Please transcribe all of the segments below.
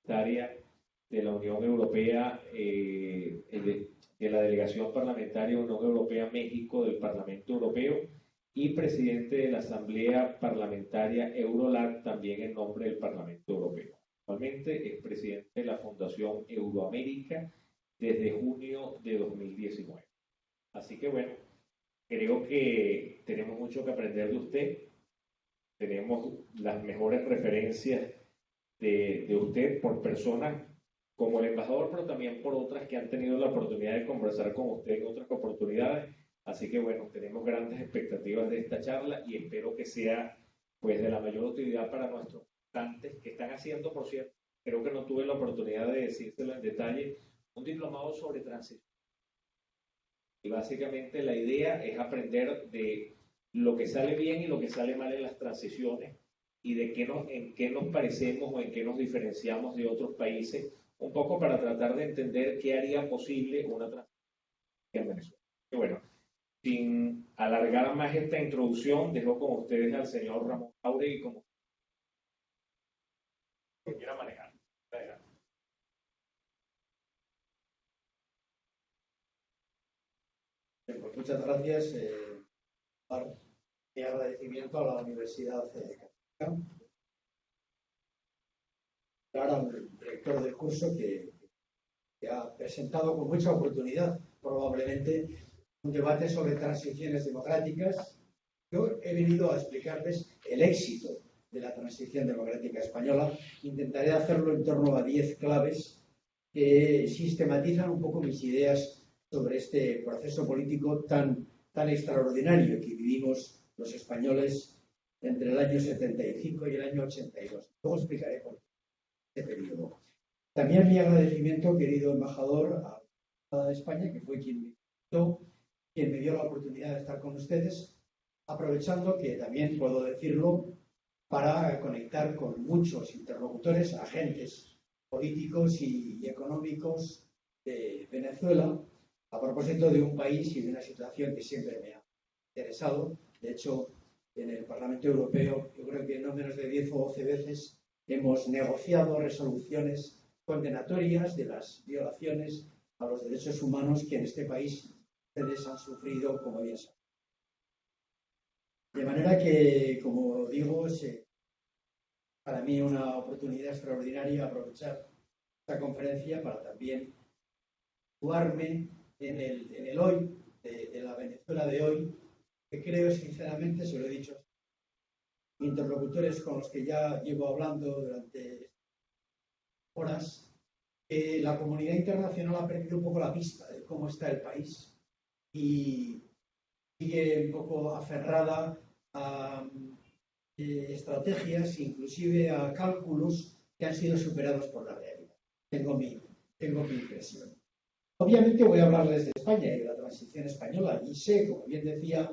parlamentaria de la Unión Europea, de la Delegación Parlamentaria Unión Europea-México del Parlamento Europeo y presidente de la Asamblea Parlamentaria Eurolat, también en nombre del Parlamento Europeo. Actualmente es presidente de la Fundación Euroamérica desde junio de 2019. Así que bueno, creo que tenemos mucho que aprender de usted. Tenemos las mejores referencias de usted por personas como el embajador, pero también por otras que han tenido la oportunidad de conversar con usted en otras oportunidades. Así que bueno, tenemos grandes expectativas de esta charla y espero que sea pues de la mayor utilidad para nuestros votantes que están haciendo, por cierto, creo que no tuve la oportunidad de decírselo en detalle, un diplomado sobre transición. Y básicamente la idea es aprender de lo que sale bien y lo que sale mal en las transiciones y de en qué nos parecemos o en qué nos diferenciamos de otros países, un poco para tratar de entender qué haría posible una transición en Venezuela. Y bueno, sin alargar más esta introducción, dejo con ustedes al señor Ramón Jáuregui como que quiera manejar. Adelante. Pues muchas gracias. Mi agradecimiento a la Universidad Católica, al director del curso que ha presentado con mucha oportunidad probablemente un debate sobre transiciones democráticas. Yo he venido a explicarles el éxito de la transición democrática española. Intentaré hacerlo en torno a 10 claves que sistematizan un poco mis ideas sobre este proceso político tan extraordinario que vivimos los españoles entre el año 75 y el año 82. Luego explicaré por qué este periodo. También mi agradecimiento, querido embajador, a la Embajada de España, que fue quien me invitó, quien me dio la oportunidad de estar con ustedes, aprovechando que también puedo decirlo para conectar con muchos interlocutores, agentes políticos y económicos de Venezuela, a propósito de un país y de una situación que siempre me ha interesado. De hecho, en el Parlamento Europeo, yo creo que no menos de 10 o 12 veces hemos negociado resoluciones condenatorias de las violaciones a los derechos humanos que en este país ustedes han sufrido, como bien saben. De manera que, como digo, para mí una oportunidad extraordinaria aprovechar esta conferencia para también situarme en el hoy, de la Venezuela de hoy, que creo sinceramente, se lo he dicho, interlocutores con los que ya llevo hablando durante horas, la comunidad internacional ha perdido un poco la pista de cómo está el país y sigue un poco aferrada a estrategias, inclusive a cálculos que han sido superados por la realidad. Tengo mi impresión. Obviamente voy a hablarles de España y de la transición española y sé, como bien decía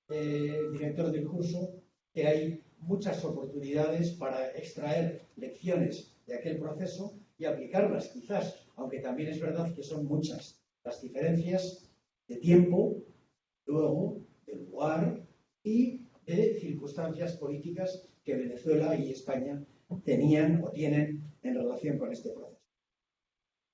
el director del curso, que hay muchas oportunidades para extraer lecciones de aquel proceso y aplicarlas quizás, aunque también es verdad que son muchas las diferencias de tiempo, luego de lugar y de circunstancias políticas que Venezuela y España tenían o tienen en relación con este proceso.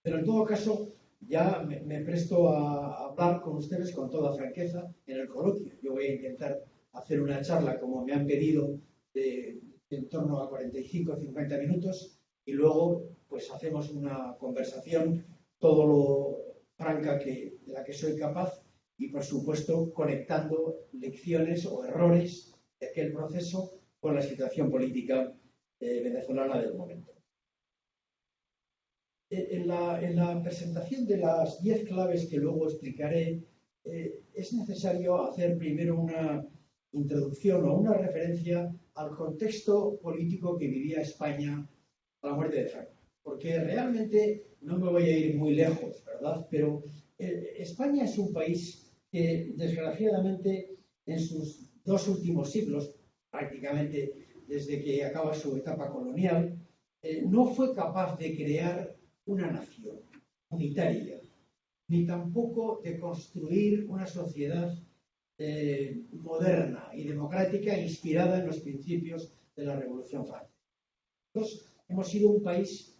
Pero en todo caso, ya me presto a hablar con ustedes con toda franqueza en el coloquio. Yo voy a intentar hacer una charla, como me han pedido, de en torno a 45 o 50 minutos y luego pues hacemos una conversación todo lo franca de la que soy capaz y, por supuesto, conectando lecciones o errores de aquel proceso con la situación política venezolana del momento. En la presentación de las 10 claves que luego explicaré, es necesario hacer primero una introducción o una referencia al contexto político que vivía España a la muerte de Franco. Porque realmente no me voy a ir muy lejos, ¿verdad? Pero España es un país que, desgraciadamente, en sus 2 últimos siglos, prácticamente desde que acaba su etapa colonial, no fue capaz de crear una nación unitaria, ni tampoco de construir una sociedad moderna y democrática inspirada en los principios de la Revolución Francesa. Nosotros hemos sido un país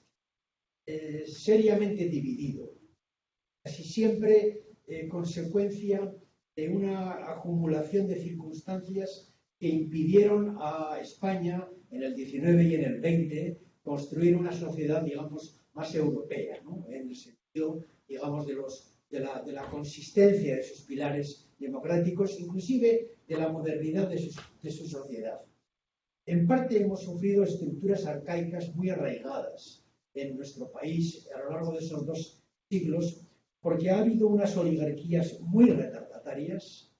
seriamente dividido, casi siempre consecuencia de una acumulación de circunstancias que impidieron a España en el 19 y en el 20 construir una sociedad, digamos, más europea, ¿no? En el sentido, digamos, de la consistencia de sus pilares democráticos, inclusive de la modernidad de su sociedad. En parte hemos sufrido estructuras arcaicas muy arraigadas en nuestro país a lo largo de esos 2 siglos, porque ha habido unas oligarquías muy retardatarias,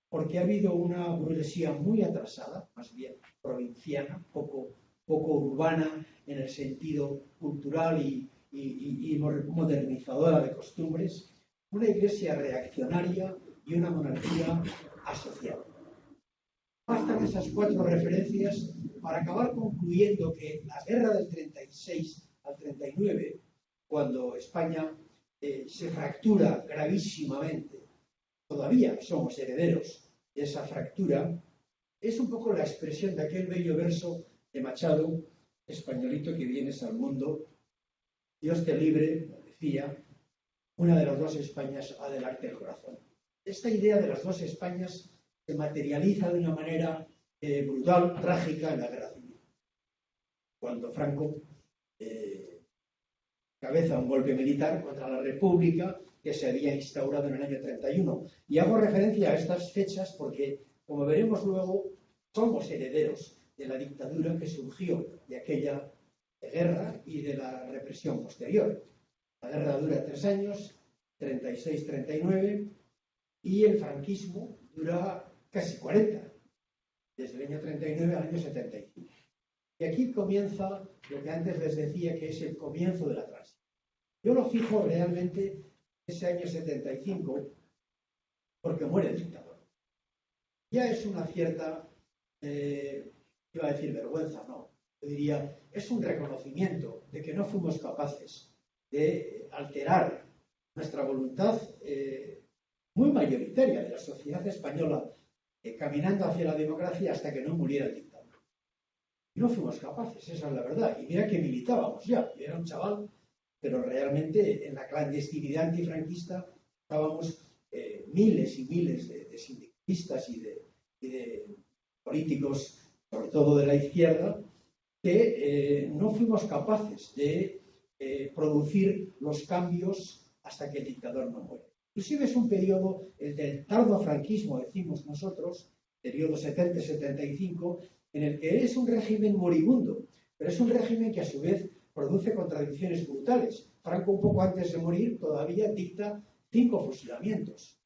porque ha habido una burguesía muy atrasada, más bien provinciana, poco urbana en el sentido cultural y modernizadora de costumbres, una iglesia reaccionaria y una monarquía asociada. Bastan esas 4 referencias para acabar concluyendo que la guerra del 36 al 39, cuando España se fractura gravísimamente, todavía somos herederos de esa fractura, es un poco la expresión de aquel bello verso de Machado, españolito que vienes al mundo, Dios te libre, decía, una de las 2 Españas ha del arte el corazón. Esta idea de las 2 Españas se materializa de una manera brutal, trágica en la guerra civil. Cuando Franco cabeza un golpe militar contra la República que se había instaurado en el año 31. Y hago referencia a estas fechas porque, como veremos luego, somos herederos de la dictadura que surgió de aquella guerra y de la represión posterior. La guerra dura 3 años, 36-39, y el franquismo dura casi 40, desde el año 39 al año 75. Y aquí comienza lo que antes les decía que es el comienzo de la transición. Yo lo fijo realmente ese año 75 porque muere el dictador. Ya es una cierta, iba a decir vergüenza, no, yo diría, es un reconocimiento de que no fuimos capaces de alterar nuestra voluntad muy mayoritaria de la sociedad española caminando hacia la democracia hasta que no muriera el dictador. No fuimos capaces, esa es la verdad. Y mira que militábamos ya. Yo era un chaval, pero realmente en la clandestinidad antifranquista estábamos miles y miles de sindicalistas y de políticos, sobre todo de la izquierda, que no fuimos capaces de producir los cambios hasta que el dictador no muere. Inclusive es un periodo, el del tardofranquismo, decimos nosotros, periodo 70-75, en el que es un régimen moribundo, pero es un régimen que a su vez produce contradicciones brutales. Franco, un poco antes de morir, todavía dicta 5 fusilamientos.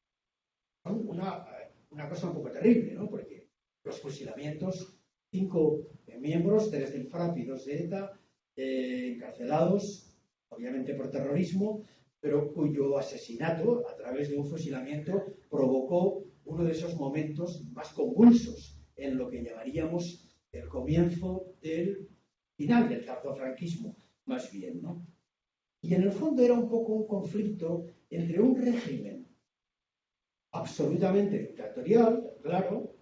Son una cosa un poco terrible, ¿no? Porque los fusilamientos, 5 miembros, 3 del FRAP y 2 de ETA, encarcelados, obviamente por terrorismo, pero cuyo asesinato a través de un fusilamiento provocó uno de esos momentos más convulsos en lo que llamaríamos el comienzo del final del tardofranquismo, más bien, ¿no? Y en el fondo era un poco un conflicto entre un régimen absolutamente dictatorial, claro,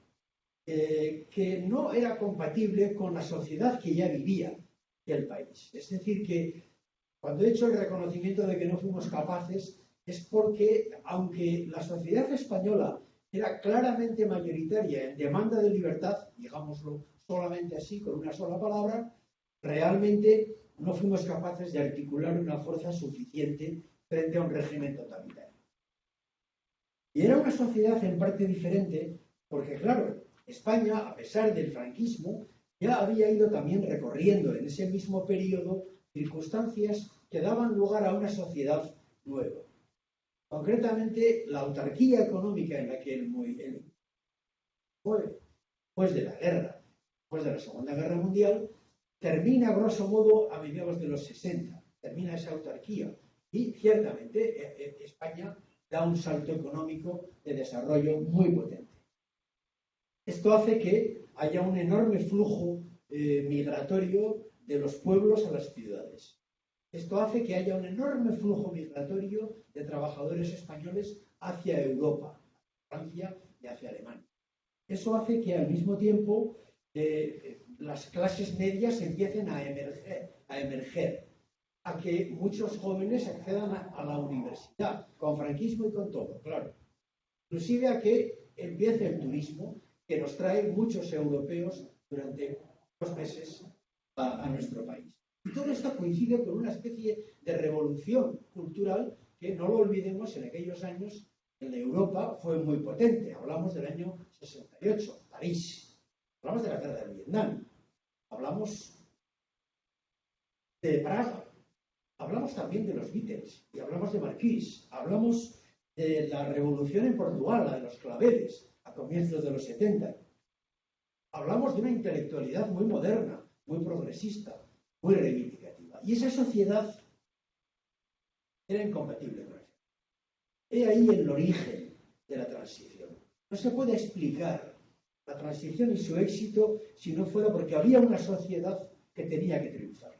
que no era compatible con la sociedad que ya vivía el país. Es decir, que cuando he hecho el reconocimiento de que no fuimos capaces es porque, aunque la sociedad española era claramente mayoritaria en demanda de libertad, digámoslo solamente así, con una sola palabra, realmente no fuimos capaces de articular una fuerza suficiente frente a un régimen totalitario. Y era una sociedad en parte diferente porque, claro, España, a pesar del franquismo, ya había ido también recorriendo en ese mismo periodo circunstancias que daban lugar a una sociedad nueva. Concretamente, la autarquía económica en la que él fue, después de la guerra, después de la Segunda Guerra Mundial, termina, grosso modo, a mediados de los 60. Termina esa autarquía. Y, ciertamente, España da un salto económico de desarrollo muy potente. Esto hace que haya un enorme flujo migratorio de los pueblos a las ciudades. Esto hace que haya un enorme flujo migratorio de trabajadores españoles hacia Europa, Francia y hacia Alemania. Eso hace que al mismo tiempo las clases medias empiecen a emerger. a que muchos jóvenes accedan a la universidad, con franquismo y con todo, claro. Inclusive a que empiece el turismo, que nos trae muchos europeos durante 2 meses a nuestro país. Y todo esto coincide con una especie de revolución cultural que, no lo olvidemos, en aquellos años en Europa fue muy potente. Hablamos del año 68, París. Hablamos de la guerra de Vietnam. Hablamos de Praga. Hablamos también de los Beatles. Y hablamos de Marquis. Hablamos de la revolución en Portugal, la de los claveles, a comienzos de los 70. Hablamos de una intelectualidad muy moderna, muy progresista, muy reivindicativa. Y esa sociedad era incompatible con eso. He ahí el origen de la transición. No se puede explicar la transición y su éxito si no fuera porque había una sociedad que tenía que triunfar.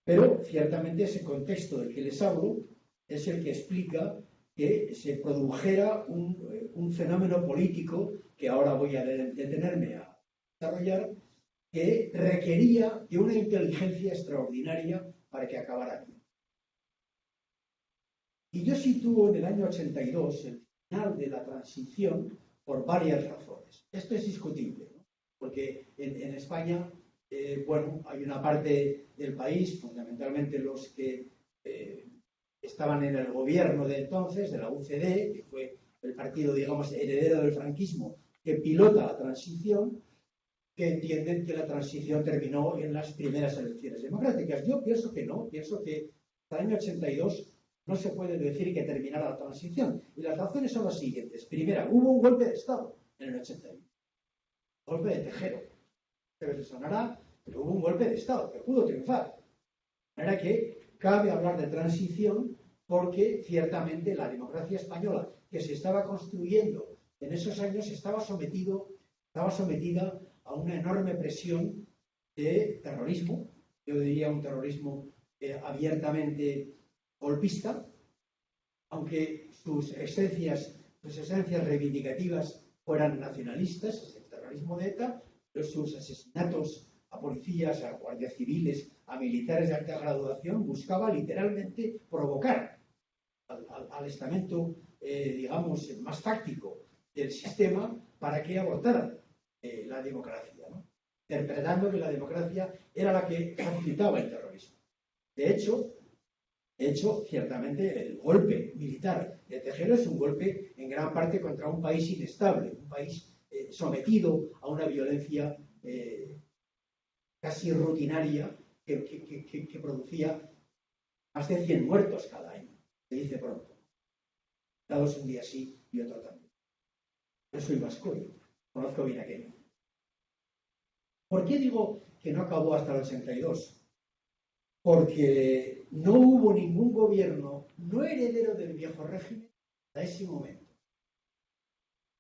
Pero ciertamente ese contexto del que les hablo es el que explica que se produjera un fenómeno político que ahora voy a detenerme a desarrollar, que requería de una inteligencia extraordinaria para que acabara bien. Y yo sitúo en el año 82 el final de la transición por varias razones. Esto es discutible, ¿no? Porque en España, bueno, hay una parte del país, fundamentalmente los que estaban en el gobierno de entonces, de la UCD, que fue el partido, digamos, heredero del franquismo, que pilota la transición, que entienden que la transición terminó en las primeras elecciones democráticas. Yo pienso que no, pienso que hasta el año 82 no se puede decir que terminara la transición. Y las razones son las siguientes. Primera, hubo un golpe de Estado en el 81. Golpe de Tejero. A veces sonará, pero hubo un golpe de Estado que pudo triunfar. De manera que cabe hablar de transición porque ciertamente la democracia española que se estaba construyendo en esos años estaba sometida a una enorme presión de terrorismo. Yo diría un terrorismo abiertamente golpista, aunque sus esencias reivindicativas fueran nacionalistas, es el terrorismo de ETA, pero sus asesinatos a policías, a guardias civiles, a militares de alta graduación, buscaba literalmente provocar al estamento, digamos, más fáctico del sistema para que abortara la democracia, ¿no? Interpretando que la democracia era la que facilitaba el terrorismo. De hecho, ciertamente el golpe militar de Tejero es un golpe en gran parte contra un país inestable, un país sometido a una violencia casi rutinaria que producía más de 100 muertos cada año, se dice pronto. Dados un día sí y otro también. Yo soy vasco y conozco bien aquello. ¿Por qué digo que no acabó hasta el 82? Porque no hubo ningún gobierno no heredero del viejo régimen hasta ese momento.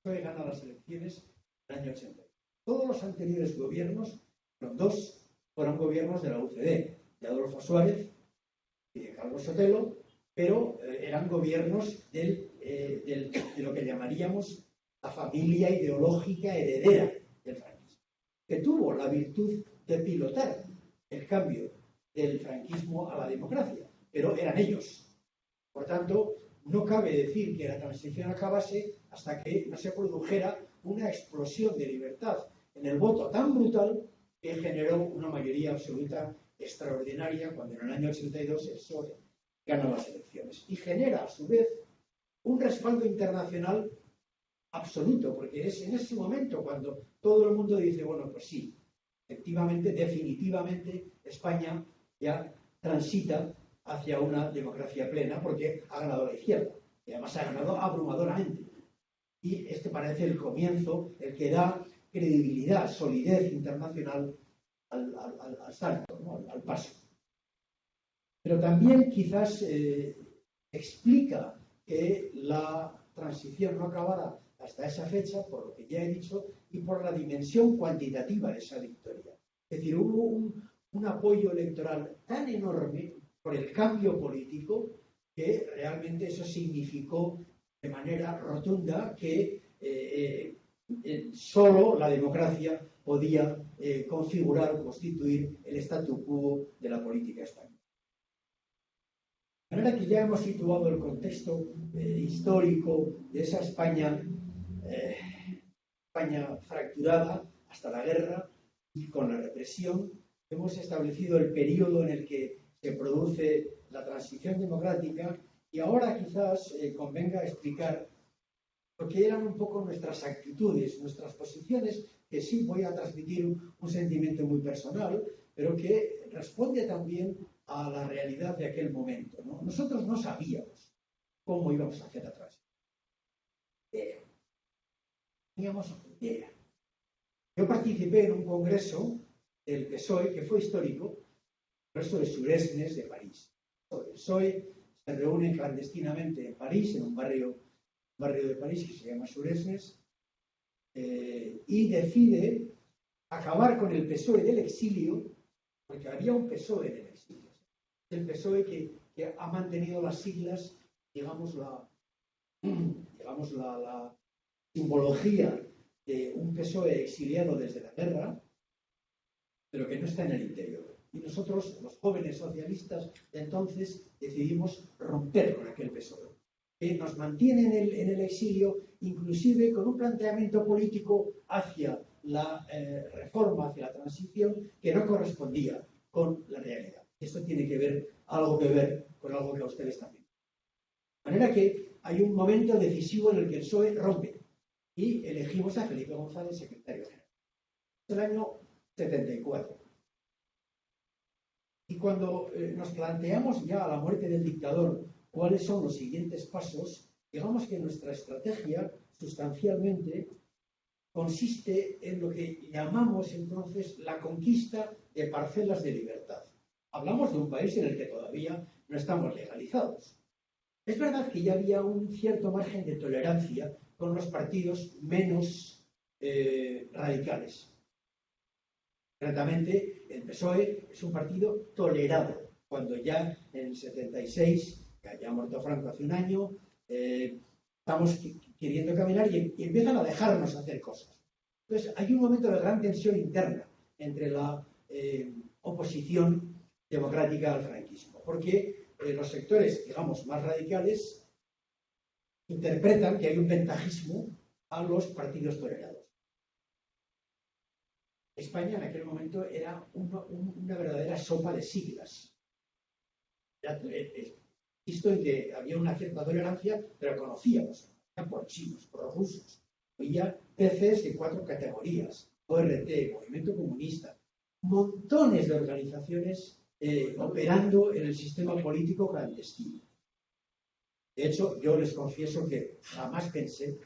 Fue ganar las elecciones en el año 80. Todos los anteriores gobiernos, los dos, fueron gobiernos de la UCD, de Adolfo Suárez y de Carlos Sotelo, pero eran gobiernos de lo que llamaríamos la familia ideológica heredera del franquismo, que tuvo la virtud de pilotar el cambio del franquismo a la democracia, pero eran ellos. Por tanto, no cabe decir que la transición acabase hasta que no se produjera una explosión de libertad en el voto tan brutal que generó una mayoría absoluta extraordinaria cuando en el año 82 el PSOE gana las elecciones y genera a su vez un respaldo internacional absoluto, porque es en ese momento cuando todo el mundo dice, bueno, pues sí, efectivamente, definitivamente España ya transita hacia una democracia plena porque ha ganado la izquierda y además ha ganado abrumadoramente. Y este parece el comienzo, el que da credibilidad, solidez internacional al salto, ¿no? al paso. Pero también quizás explica que la transición no acabara hasta esa fecha, por lo que ya he dicho, y por la dimensión cuantitativa de esa victoria. Es decir, hubo un apoyo electoral tan enorme por el cambio político que realmente eso significó de manera rotunda que solo la democracia podía configurar o constituir el statu quo de la política española. De manera que ya hemos situado el contexto histórico de esa España, España fracturada hasta la guerra y con la represión. Hemos establecido el periodo en el que se produce la transición democrática y ahora quizás convenga explicar lo que eran un poco nuestras actitudes, nuestras posiciones, que sí voy a transmitir un sentimiento muy personal, pero que responde también a la realidad de aquel momento, ¿no? Nosotros no sabíamos cómo íbamos a hacer la transición. Teníamos idea. Yo participé en un congreso del PSOE que fue histórico, el Congreso de Suresnes de París. El PSOE se reúne clandestinamente en París, en un barrio de París que se llama Suresnes, y decide acabar con el PSOE del exilio, porque había un PSOE en el exilio. El PSOE que ha mantenido las siglas, digamos, la simbología de un PSOE exiliado desde la guerra, pero que no está en el interior. Y nosotros, los jóvenes socialistas de entonces, decidimos romper con aquel PSOE, que nos mantiene en el exilio, inclusive con un planteamiento político hacia la reforma, hacia la transición, que no correspondía con la realidad. Esto tiene algo que ver con algo que a ustedes también. De manera que hay un momento decisivo en el que el PSOE rompe y elegimos a Felipe González secretario general. Es el año 74. Y cuando nos planteamos ya a la muerte del dictador cuáles son los siguientes pasos, digamos que nuestra estrategia sustancialmente consiste en lo que llamamos entonces la conquista de parcelas de libertad. Hablamos de un país en el que todavía no estamos legalizados. Es verdad que ya había un cierto margen de tolerancia con los partidos menos radicales. Concretamente, el PSOE es un partido tolerado, cuando ya en el 76, que haya muerto Franco hace un año, estamos queriendo caminar y empiezan a dejarnos hacer cosas. Entonces, hay un momento de gran tensión interna entre la oposición democrática al franquismo, porque los sectores, digamos, más radicales interpretan que hay un ventajismo a los partidos tolerados. España en aquel momento era una verdadera sopa de siglas. Visto en que había una cierta tolerancia, pero conocíamos por chinos, por rusos. Había PCs de 4 categorías, ORT, Movimiento Comunista, montones de organizaciones operando en el sistema político clandestino. De hecho, yo les confieso que jamás pensé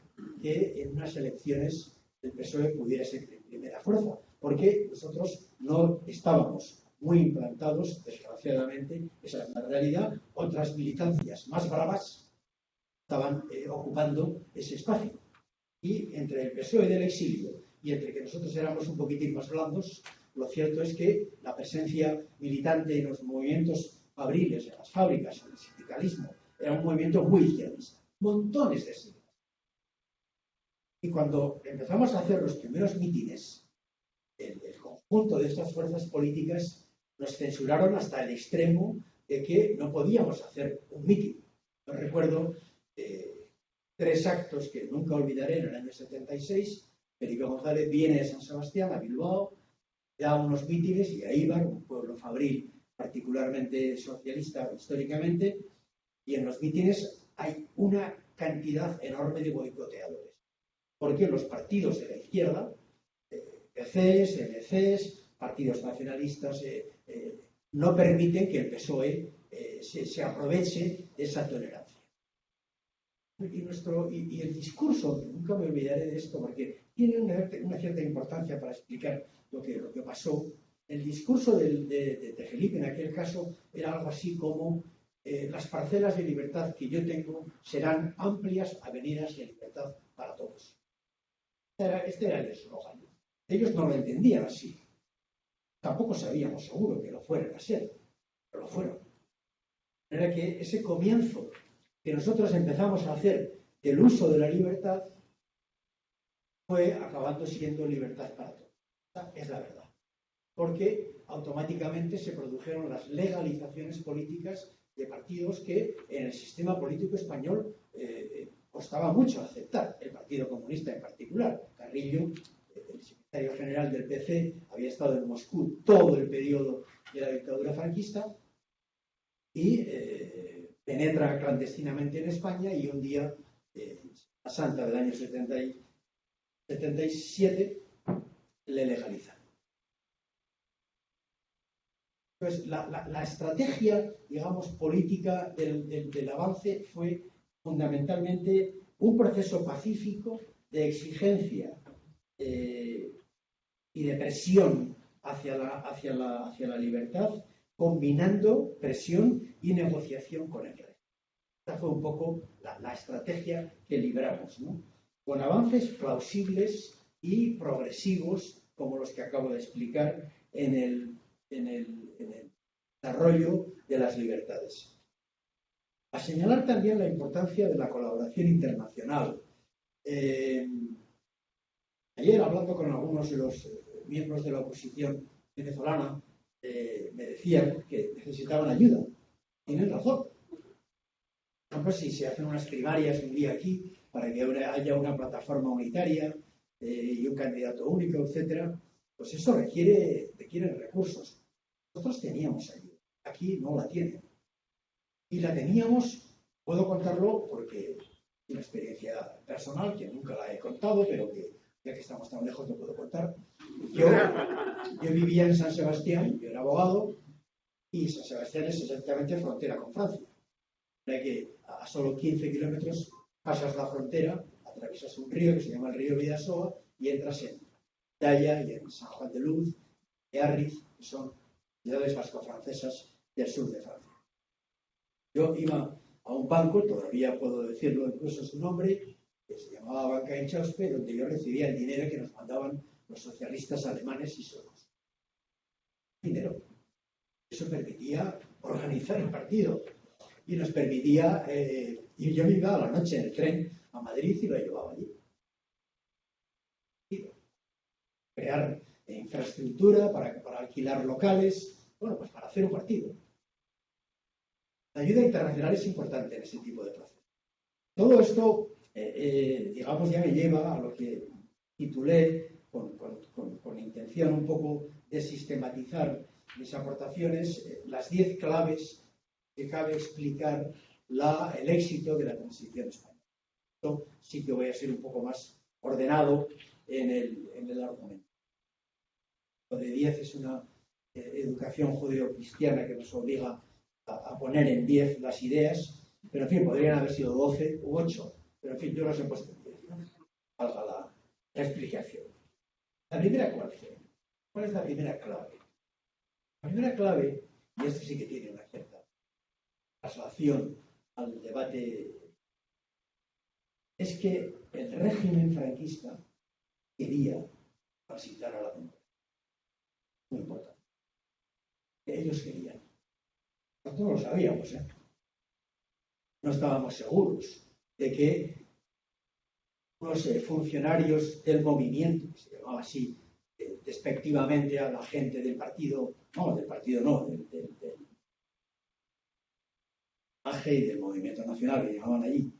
que en unas elecciones el PSOE pudiera ser primera fuerza, porque nosotros no estábamos muy implantados, desgraciadamente, esa es la realidad. Otras militancias más bravas estaban ocupando ese espacio. Y entre el PSOE del exilio y entre que nosotros éramos un poquitín más blandos, lo cierto es que la presencia militante en los movimientos fabriles, en las fábricas, en el sindicalismo, era un movimiento muy izquierdista. Montones de siglas. Y cuando empezamos a hacer los primeros mítines, el conjunto de estas fuerzas políticas nos censuraron hasta el extremo de que no podíamos hacer un mitin. Yo recuerdo 3 actos que nunca olvidaré en el año 76. Felipe González viene de San Sebastián a Bilbao, da unos mítines y ahí va, un pueblo fabril particularmente socialista históricamente, y en los mítines hay una cantidad enorme de boicoteadores. Porque los partidos de la izquierda, PCs, MCs, partidos nacionalistas, no permiten que el PSOE se aproveche de esa tolerancia. Y el discurso, nunca me olvidaré de esto porque tiene una cierta importancia para explicar lo que pasó. El discurso de Felipe en aquel caso era algo así como las parcelas de libertad que yo tengo serán amplias avenidas de libertad para todos. Este era el eslogan. Ellos no lo entendían así. Tampoco sabíamos seguro que lo fueran a ser, pero lo fueron. Era que ese comienzo que nosotros empezamos a hacer del uso de la libertad fue acabando siendo libertad para todos. Esa es la verdad. Porque automáticamente se produjeron las legalizaciones políticas de partidos que en el sistema político español costaba mucho aceptar, el Partido Comunista en particular. Carrillo, el secretario general del PC, había estado en Moscú todo el periodo de la dictadura franquista y penetra clandestinamente en España y un día, a Santa del año 77, le legalizan. Entonces, la estrategia, digamos, política del avance fue fundamentalmente un proceso pacífico de exigencia y de presión hacia la libertad, combinando presión y negociación con el rey. Esta fue un poco la estrategia que libramos, ¿no? Con avances plausibles y progresivos, como los que acabo de explicar en el desarrollo de las libertades. A señalar también la importancia de la colaboración internacional. Ayer, hablando con algunos de los miembros de la oposición venezolana, me decían que necesitaban ayuda. Tienen razón. Por ejemplo, si se hacen unas primarias un día aquí para que haya una plataforma unitaria y un candidato único, etcétera, pues eso requiere recursos. Nosotros teníamos ayuda. Aquí no la tienen. Y la teníamos, puedo contarlo porque es una experiencia personal que nunca la he contado, pero que ya que estamos tan lejos lo puedo contar. Yo vivía en San Sebastián, yo era abogado, y San Sebastián es exactamente frontera con Francia. Hay que a solo 15 kilómetros pasas la frontera, atraviesas un río que se llama el río Bidasoa y entras en Daya y en San Juan de Luz, Biarritz, que son ciudades vasco-francesas del sur de Francia. Yo iba a un banco, todavía puedo decirlo incluso su nombre, que se llamaba Banca Inchauspe, donde yo recibía el dinero que nos mandaban los socialistas alemanes y suecos. Dinero. Eso permitía organizar el partido y nos permitía ir. Yo me iba a la noche en el tren a Madrid y lo llevaba allí. Crear infraestructura para alquilar locales, bueno, pues para hacer un partido. La ayuda internacional es importante en ese tipo de procesos. Todo esto, digamos, ya me lleva a lo que titulé con intención un poco de sistematizar mis aportaciones, las 10 claves que cabe explicar el éxito de la transición española. Esto sí que voy a ser un poco más ordenado en el argumento. Lo de 10 es una educación judeocristiana que nos obliga a poner en 10 las ideas, pero en fin, podrían haber sido 12 u 8, pero en fin, yo los he puesto en 10. Valga la explicación. La primera, ¿cuál es la primera clave? La primera clave, y esto sí que tiene una cierta traslación al debate, es que el régimen franquista quería transitar a la democracia. Muy importante. Ellos querían. Nosotros no lo sabíamos, ¿eh? No estábamos seguros de que unos funcionarios del movimiento, que se llamaba así despectivamente a la gente del partido del AG y del Movimiento Nacional, que llamaban allí,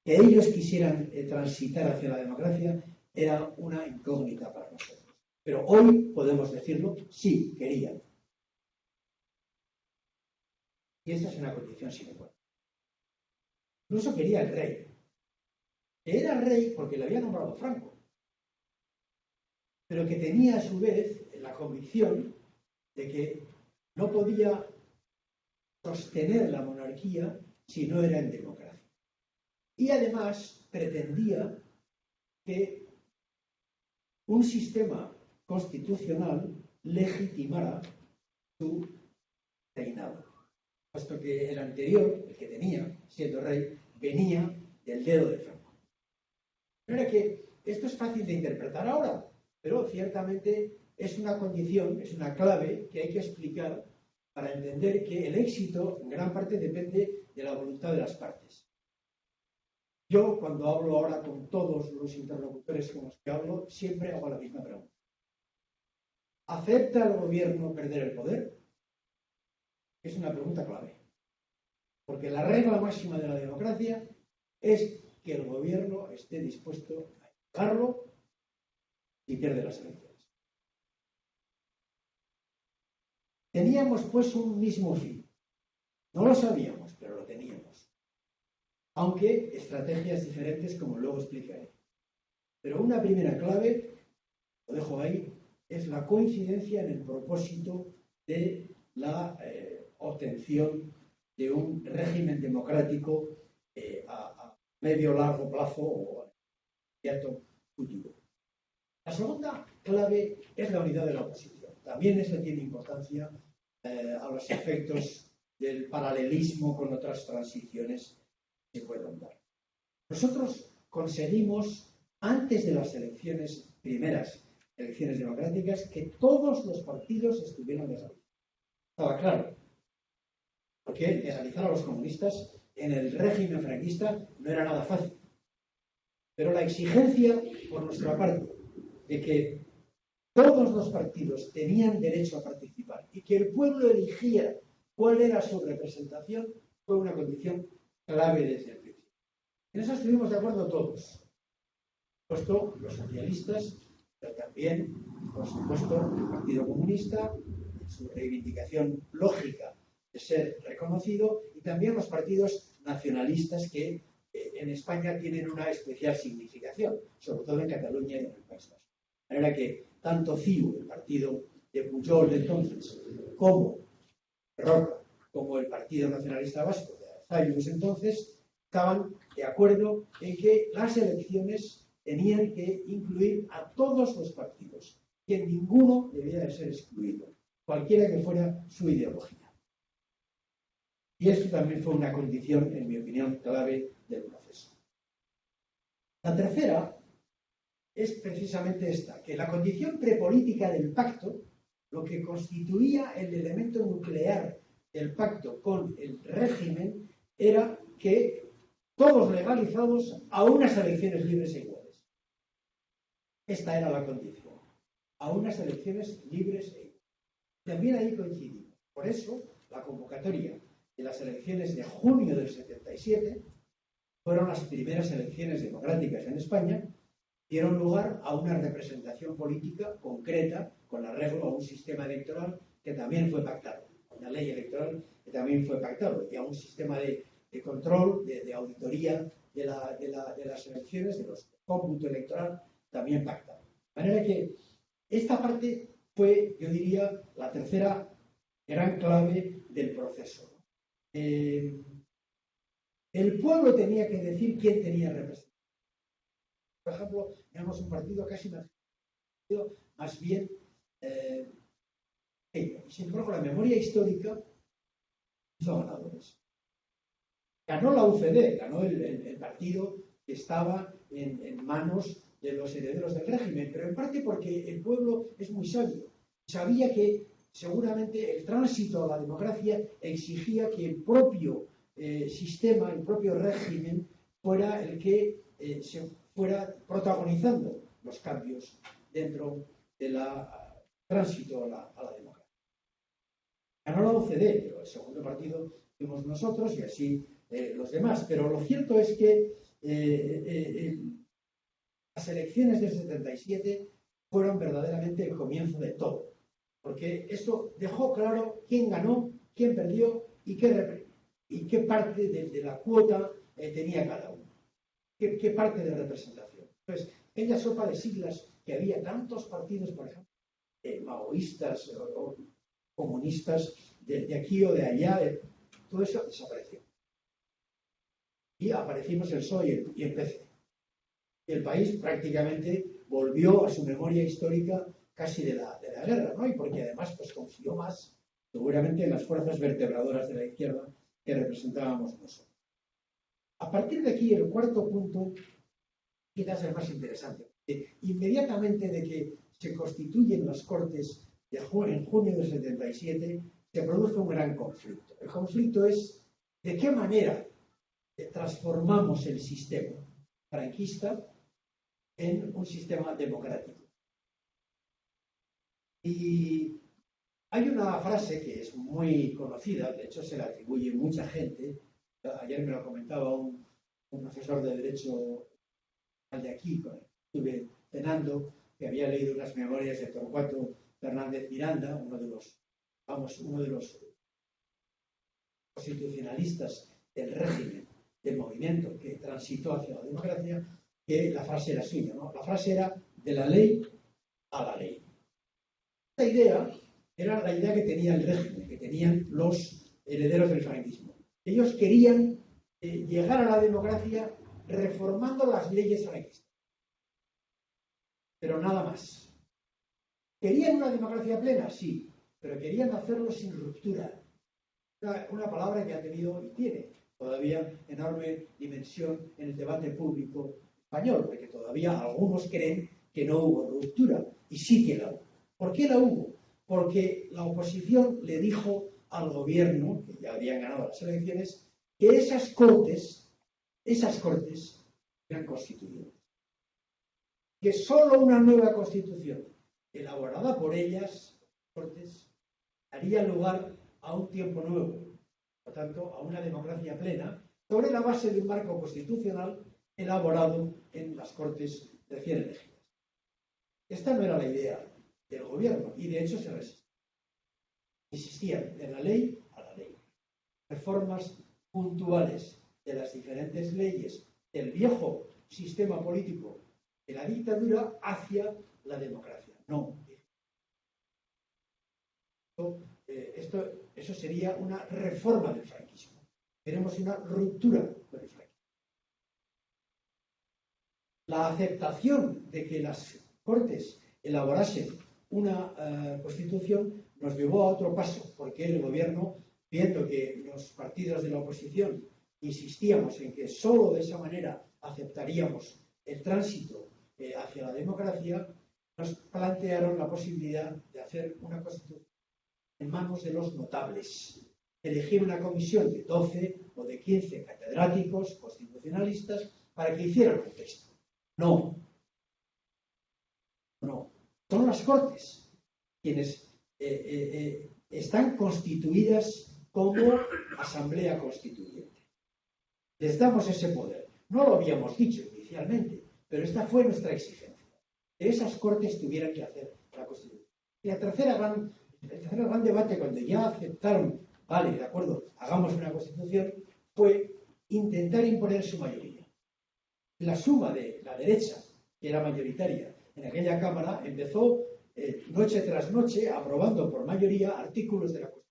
que ellos quisieran transitar hacia la democracia, era una incógnita para nosotros. Pero hoy podemos decirlo, sí, querían. Y esta es una condición sine qua non. Incluso quería el rey. Era rey porque le había nombrado Franco, pero que tenía a su vez la convicción de que no podía sostener la monarquía si no era en democracia. Y además pretendía que un sistema constitucional legitimara su reinado, puesto que el anterior, el que tenía, siendo rey, venía del dedo de Franco. De manera que esto es fácil de interpretar ahora, pero ciertamente es una condición, es una clave que hay que explicar para entender que el éxito en gran parte depende de la voluntad de las partes. Yo, cuando hablo ahora con todos los interlocutores con los que hablo, siempre hago la misma pregunta. ¿Acepta el gobierno perder el poder? Es una pregunta clave. Porque la regla máxima de la democracia es que el gobierno esté dispuesto a pagarlo y pierde las elecciones. Teníamos pues un mismo fin. No lo sabíamos, pero lo teníamos. Aunque estrategias diferentes, como luego explicaré. Pero una primera clave, lo dejo ahí, es la coincidencia en el propósito de la obtención de un régimen democrático a medio largo plazo o a inmediato futuro. La segunda clave es la unidad de la oposición. También eso tiene importancia a los efectos del paralelismo con otras transiciones que se puedan dar. Nosotros conseguimos, antes de las primeras elecciones democráticas, que todos los partidos estuvieran legalizados. Estaba claro, porque legalizar a los comunistas en el régimen franquista no era nada fácil. Pero la exigencia por nuestra parte de que todos los partidos tenían derecho a participar y que el pueblo eligiera cuál era su representación fue una condición clave desde el principio. En eso estuvimos de acuerdo todos. Por supuesto, los socialistas, pero también, por supuesto, el Partido Comunista, en su reivindicación lógica de ser reconocido, y también los partidos nacionalistas que en España tienen una especial significación, sobre todo en Cataluña y en el País Vasco. De manera que tanto CiU, el partido de Pujol de entonces, como Roca, como el Partido Nacionalista Vasco de Arzallus entonces, estaban de acuerdo en que las elecciones tenían que incluir a todos los partidos, que ninguno debía de ser excluido, cualquiera que fuera su ideología. Y esto también fue una condición, en mi opinión, clave del proceso. La tercera es precisamente esta, que la condición prepolítica del pacto, lo que constituía el elemento nuclear del pacto con el régimen, era que todos legalizados a unas elecciones libres e iguales. Esta era la condición, a unas elecciones libres e iguales. También ahí coincidimos. Por eso, la convocatoria de las elecciones de junio del 77 fueron las primeras elecciones democráticas en España, dieron lugar a una representación política concreta con arreglo a un sistema electoral que también fue pactado, una ley electoral que también fue pactado, y a un sistema de control, de auditoría de las elecciones, de los cómputo electoral, también pactado. De manera que esta parte fue, yo diría, la tercera gran clave del proceso. El pueblo tenía que decir quién tenía representación. Por ejemplo, tenemos un partido casi más bien y sin embargo la memoria histórica hizo ganadores. Ganó la UCD, ganó el partido que estaba en manos de los herederos del régimen, pero en parte porque el pueblo es muy sabio. Sabía que seguramente el tránsito a la democracia exigía que el propio sistema, el propio régimen, fuera el que se fuera protagonizando los cambios dentro del tránsito a la democracia. Ganó la OCDE, pero el segundo partido fuimos nosotros y así los demás. Pero lo cierto es que las elecciones del 77 fueron verdaderamente el comienzo de todo, porque esto dejó claro quién ganó, quién perdió y qué parte de la cuota tenía cada uno, qué parte de representación. Entonces, aquella sopa de siglas que había tantos partidos, por ejemplo, maoístas o comunistas de aquí o de allá, todo eso desapareció. Y aparecimos el PSOE y el PC. Y el país prácticamente volvió a su memoria histórica casi de la guerra, ¿no? Y porque además pues confió más seguramente en las fuerzas vertebradoras de la izquierda que representábamos nosotros. A partir de aquí, el cuarto punto quizás el más interesante. Inmediatamente de que se constituyen las Cortes en junio del 77, se produce un gran conflicto. El conflicto es de qué manera transformamos el sistema franquista en un sistema democrático. Y hay una frase que es muy conocida, de hecho se la atribuye mucha gente, Ayer me lo comentaba un profesor de Derecho de aquí, con el que estuve cenando, que había leído unas memorias de Torcuato Fernández Miranda, uno de los constitucionalistas del régimen, del movimiento que transitó hacia la democracia, que la frase era suya, ¿no? La frase era de la ley a la ley. Esta idea era la idea que tenía el régimen, que tenían los herederos del franquismo. Ellos querían llegar a la democracia reformando las leyes franquistas. Pero nada más. ¿Querían una democracia plena? Sí, pero querían hacerlo sin ruptura. Una palabra que ha tenido y tiene todavía enorme dimensión en el debate público español, porque todavía algunos creen que no hubo ruptura, y sí que la hubo. ¿Por qué la hubo? Porque la oposición le dijo al gobierno, que ya habían ganado las elecciones, que esas cortes eran constituyentes. Que solo una nueva constitución, elaborada por ellas, cortes, daría lugar a un tiempo nuevo, por tanto, a una democracia plena, sobre la base de un marco constitucional elaborado en las Cortes recién elegidas. Esta no era la idea del gobierno y, de hecho, se resistía. Insistían de la ley a la ley. Reformas puntuales de las diferentes leyes del viejo sistema político de la dictadura hacia la democracia. No. Eso sería una reforma del franquismo. Queremos una ruptura con el franquismo. La aceptación de que las Cortes elaborasen una constitución nos llevó a otro paso, porque el gobierno, viendo que los partidos de la oposición insistíamos en que solo de esa manera aceptaríamos el tránsito hacia la democracia, nos plantearon la posibilidad de hacer una constitución en manos de los notables, elegir una comisión de 12 o de 15 catedráticos constitucionalistas para que hicieran un texto. No. Son las Cortes quienes están constituidas como Asamblea Constituyente. Les damos ese poder. No lo habíamos dicho inicialmente, pero esta fue nuestra exigencia. Que esas Cortes tuvieran que hacer la Constitución. Y el tercer gran debate, cuando ya aceptaron, vale, de acuerdo, hagamos una Constitución, fue intentar imponer su mayoría. La suma de la derecha, que era mayoritaria en aquella Cámara, empezó noche tras noche aprobando por mayoría artículos de la Constitución.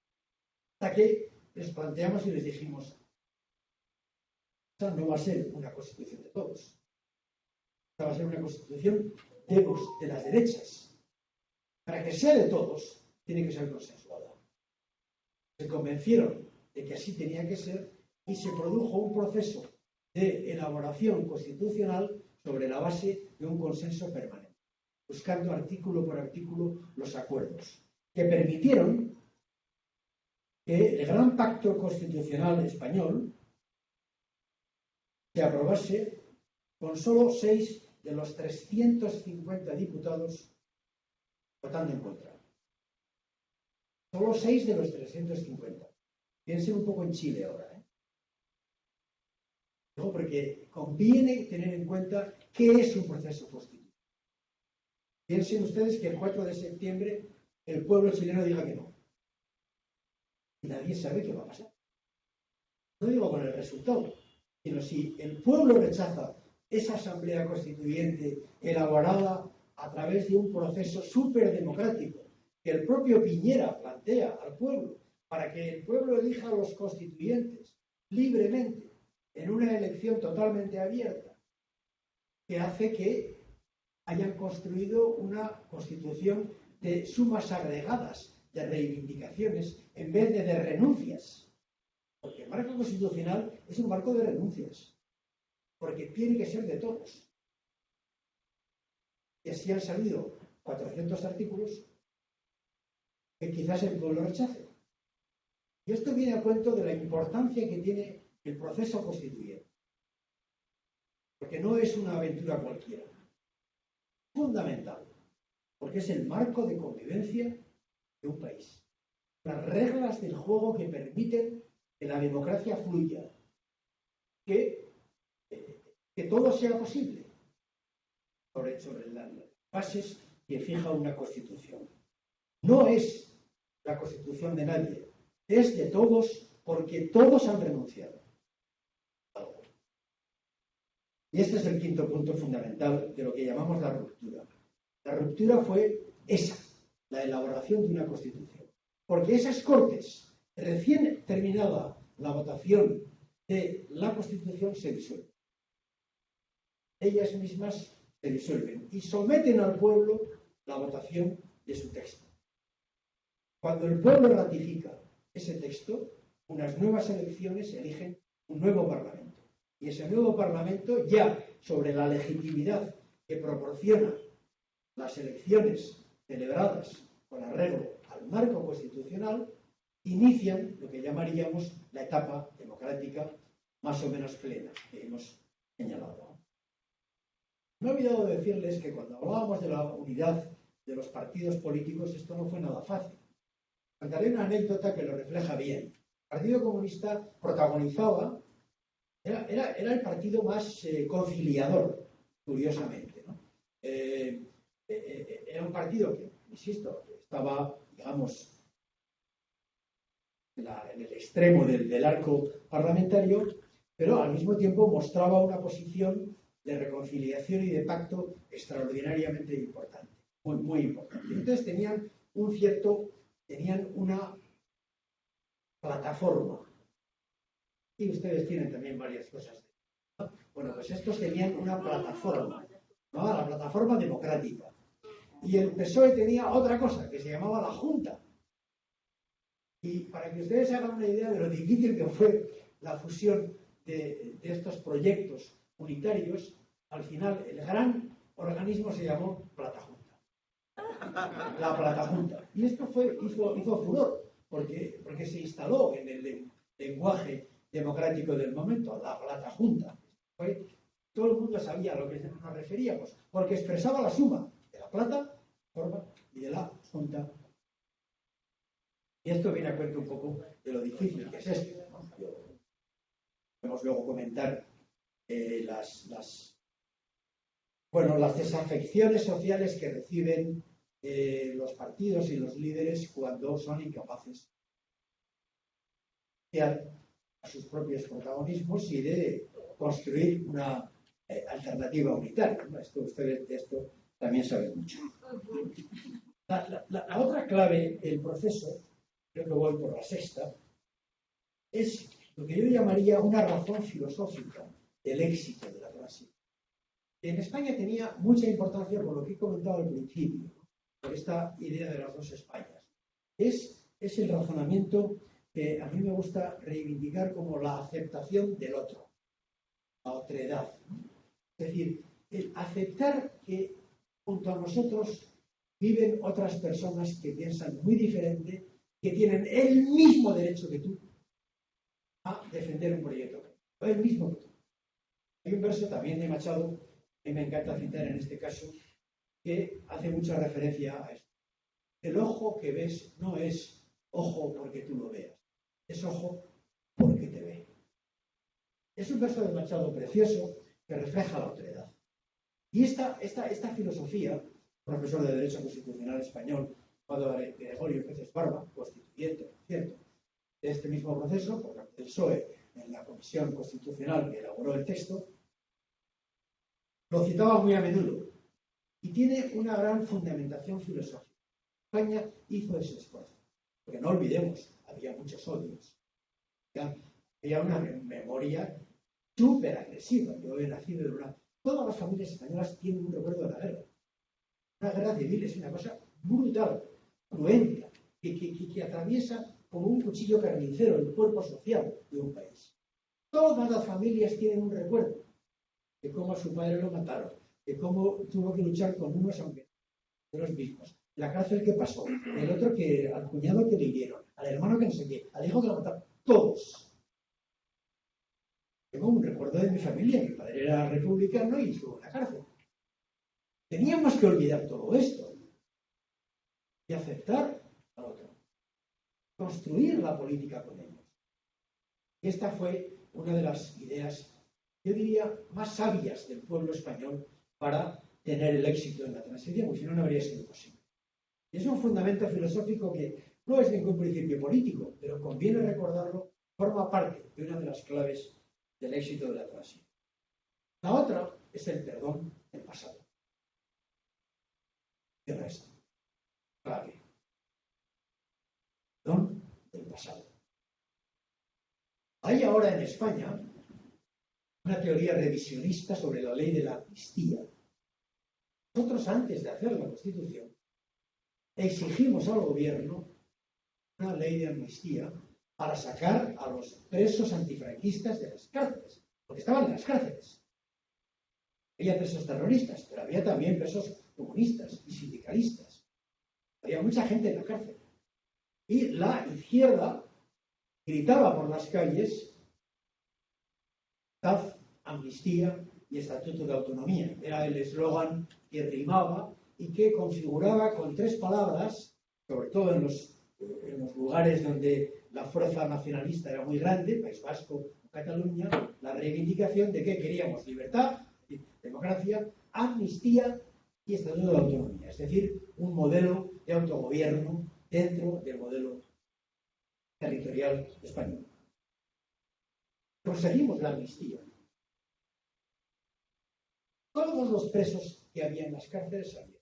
Hasta que les planteamos y les dijimos, esta no va a ser una Constitución de todos. Esta va a ser una Constitución de las derechas. Para que sea de todos, tiene que ser consensuada. Se convencieron de que así tenía que ser y se produjo un proceso de elaboración constitucional sobre la base de un consenso permanente, buscando artículo por artículo los acuerdos que permitieron que el gran pacto constitucional español se aprobase con solo 6 de los 350 diputados votando en contra. Solo 6 de los 350. Piensen un poco en Chile ahora. No, porque conviene tener en cuenta qué es un proceso constitucional. Piensen ustedes que el 4 de septiembre el pueblo chileno diga que no. Y nadie sabe qué va a pasar. No digo con el resultado, sino si el pueblo rechaza esa asamblea constituyente elaborada a través de un proceso superdemocrático que el propio Piñera plantea al pueblo para que el pueblo elija a los constituyentes libremente en una elección totalmente abierta, que hace que hayan construido una constitución de sumas agregadas, de reivindicaciones, en vez de renuncias. Porque el marco constitucional es un marco de renuncias, porque tiene que ser de todos. Y así han salido 400 artículos que quizás el pueblo rechace. Y esto viene a cuento de la importancia que tiene el proceso constituyente. Porque no es una aventura cualquiera. Fundamental. Porque es el marco de convivencia de un país. Las reglas del juego que permiten que la democracia fluya que todo sea posible sobre las bases que fija una Constitución. No es la Constitución de nadie, es de todos porque todos han renunciado. Y este es el quinto punto fundamental de lo que llamamos la ruptura. La ruptura fue esa, la elaboración de una Constitución. Porque esas Cortes, recién terminada la votación de la Constitución, se disuelven. Ellas mismas se disuelven y someten al pueblo la votación de su texto. Cuando el pueblo ratifica ese texto, unas nuevas elecciones eligen un nuevo Parlamento. Y ese nuevo Parlamento, ya sobre la legitimidad que proporciona las elecciones celebradas con arreglo al marco constitucional, inician lo que llamaríamos la etapa democrática más o menos plena que hemos señalado. Me he olvidado de decirles que cuando hablábamos de la unidad de los partidos políticos, esto no fue nada fácil. Contaré una anécdota que lo refleja bien. El Partido Comunista protagonizaba, era el partido más conciliador, curiosamente, ¿no? Era un partido que, insisto, estaba, digamos, en el extremo del arco parlamentario, pero al mismo tiempo mostraba una posición de reconciliación y de pacto extraordinariamente importante, muy, muy importante. Entonces tenían una plataforma. Y ustedes tienen también varias cosas. Bueno, pues estos tenían una plataforma, ¿no? La plataforma democrática. Y el PSOE tenía otra cosa, que se llamaba la Junta. Y para que ustedes hagan una idea de lo difícil que fue la fusión de estos proyectos unitarios, al final el gran organismo se llamó Platajunta. La Platajunta. Y esto hizo furor, porque se instaló en el lenguaje democrático del momento, la Platajunta. Todo el mundo sabía a lo que nos referíamos, porque expresaba la suma de la plata y de la junta. Y esto viene a cuento un poco de lo difícil que es esto, ¿no? Podemos luego comentar las desafecciones sociales que reciben los partidos y los líderes cuando son incapaces de a sus propios protagonismos y de construir una alternativa unitaria, ¿no? Ustedes de esto también saben mucho. La otra clave del proceso, creo que voy por la sexta, es lo que yo llamaría una razón filosófica del éxito de la transición. En España tenía mucha importancia por lo que he comentado al principio, ¿no? Por esta idea de las dos Españas. Es el razonamiento que a mí me gusta reivindicar como la aceptación del otro, la otredad, ¿no? Es decir, el aceptar que junto a nosotros viven otras personas que piensan muy diferente, que tienen el mismo derecho que tú a defender un proyecto, el mismo que tú. Hay un verso también de Machado, que me encanta citar en este caso, que hace mucha referencia a esto. El ojo que ves no es ojo porque tú lo veas, es ojo porque te ve. Es un verso de Machado precioso que refleja la otredad. Y esta filosofía, profesor de Derecho Constitucional español, padre Gregorio Peces Barba, constituyente, por cierto, de este mismo proceso, por el PSOE en la Comisión Constitucional que elaboró el texto, lo citaba muy a menudo y tiene una gran fundamentación filosófica. España hizo ese esfuerzo, porque no olvidemos, había muchos odios. Había una memoria súper agresiva. Yo he nacido en una... Todas las familias españolas tienen un recuerdo de la guerra. Una guerra civil es una cosa brutal, cruenta, que atraviesa como un cuchillo carnicero el cuerpo social de un país. Todas las familias tienen un recuerdo de cómo a su padre lo mataron, de cómo tuvo que luchar con unos aunque de los mismos, la cárcel que pasó, al cuñado que le hirieron, al hermano que no sé qué, al hijo que lo mataron, todos. Tengo un recuerdo de mi familia, mi padre era republicano y estuvo en la cárcel. Teníamos que olvidar todo esto y aceptar al otro, construir la política con ellos. Y esta fue una de las ideas yo diría, más sabias del pueblo español para tener el éxito en la transición, porque si no, no habría sido posible. Y es un fundamento filosófico que no es ningún principio político, pero conviene recordarlo, forma parte de una de las claves del éxito de la transición. La otra es el perdón del pasado. ¿Qué resta? Clave. Perdón del pasado. Hay ahora en España una teoría revisionista sobre la ley de la amnistía. Nosotros, antes de hacer la Constitución, exigimos al gobierno una ley de amnistía para sacar a los presos antifranquistas de las cárceles, porque estaban en las cárceles. Había presos terroristas, pero había también presos comunistas y sindicalistas. Había mucha gente en la cárcel. Y la izquierda gritaba por las calles: paz, amnistía y estatuto de autonomía. Era el eslogan que rimaba y que configuraba con tres palabras, sobre todo en los lugares donde la fuerza nacionalista era muy grande, País Vasco o Cataluña, la reivindicación de que queríamos libertad, democracia, amnistía y estatuto de autonomía. Es decir, un modelo de autogobierno dentro del modelo territorial español. Conseguimos la amnistía. Todos los presos que había en las cárceles salían.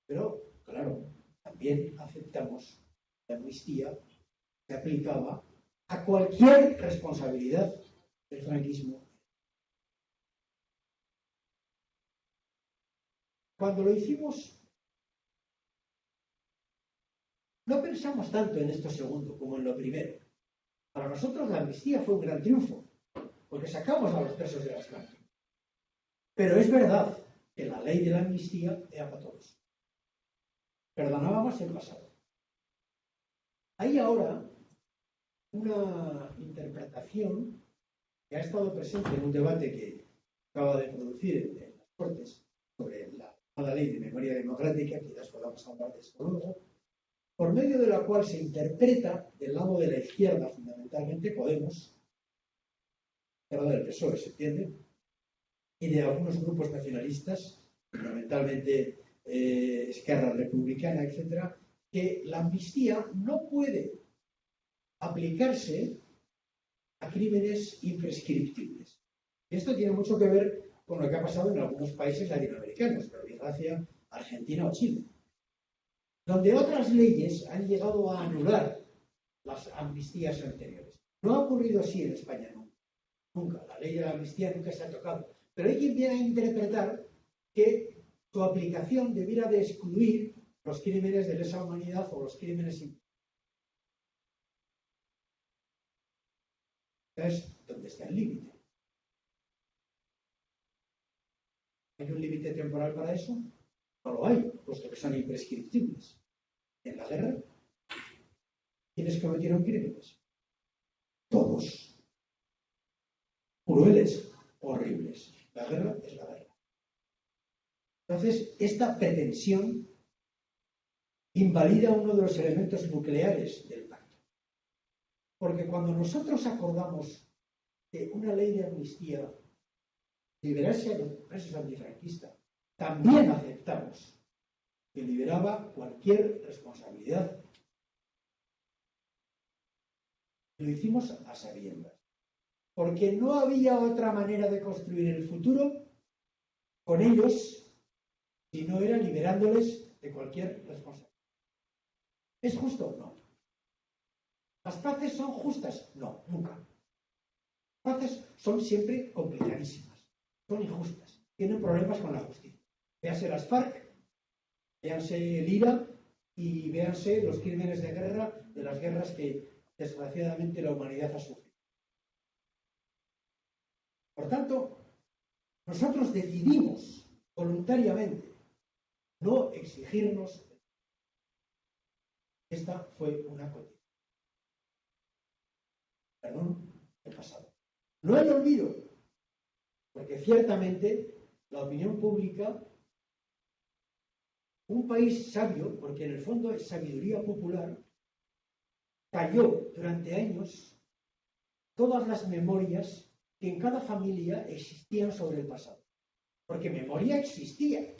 Pero, claro, también aceptamos la amnistía que aplicaba a cualquier responsabilidad del franquismo. Cuando lo hicimos, no pensamos tanto en esto segundo como en lo primero. Para nosotros la amnistía fue un gran triunfo, porque sacamos a los presos de las cárceles. Pero es verdad que la ley de la amnistía era para todos. Perdonábamos el pasado. Hay ahora una interpretación que ha estado presente en un debate que acaba de producir en las Cortes sobre la ley de memoria democrática, quizás podamos hablar de esto luego, por medio de la cual se interpreta del lado de la izquierda, fundamentalmente Podemos, del lado del PSOE, se entiende, y de algunos grupos nacionalistas, fundamentalmente Esquerra Republicana, etcétera, que la amnistía no puede aplicarse a crímenes imprescriptibles. Esto tiene mucho que ver con lo que ha pasado en algunos países latinoamericanos, por desgracia, Argentina o Chile, donde otras leyes han llegado a anular las amnistías anteriores. No ha ocurrido así en España nunca. Nunca. La ley de la amnistía nunca se ha tocado. Pero hay quien viene a interpretar que su aplicación debiera de excluir los crímenes de lesa humanidad o los crímenes imprescriptibles. Es donde está el límite. ¿Hay un límite temporal para eso? No lo hay, puesto que son imprescriptibles. En la guerra, ¿quiénes cometieron crímenes? Todos. Crueles, horribles. La guerra es la guerra. Entonces, esta pretensión invalida uno de los elementos nucleares del pacto. Porque cuando nosotros acordamos que una ley de amnistía liberase a los presos antifranquistas, también aceptamos que liberaba cualquier responsabilidad. Lo hicimos a sabiendas, porque no había otra manera de construir el futuro con ellos si no era liberándoles de cualquier responsabilidad. ¿Es justo? No. ¿Las paces son justas? No, nunca. Las paces son siempre complicadísimas, son injustas, tienen problemas con la justicia. Véanse las FARC, véanse el IRA y véanse los crímenes de guerra de las guerras que desgraciadamente la humanidad ha sufrido. Por tanto, nosotros decidimos voluntariamente no exigirnos. Esta fue una condición. Perdón, el pasado. No hay olvido, porque ciertamente la opinión pública, un país sabio, porque en el fondo es sabiduría popular, cayó durante años todas las memorias que en cada familia existían sobre el pasado. Porque memoria existía.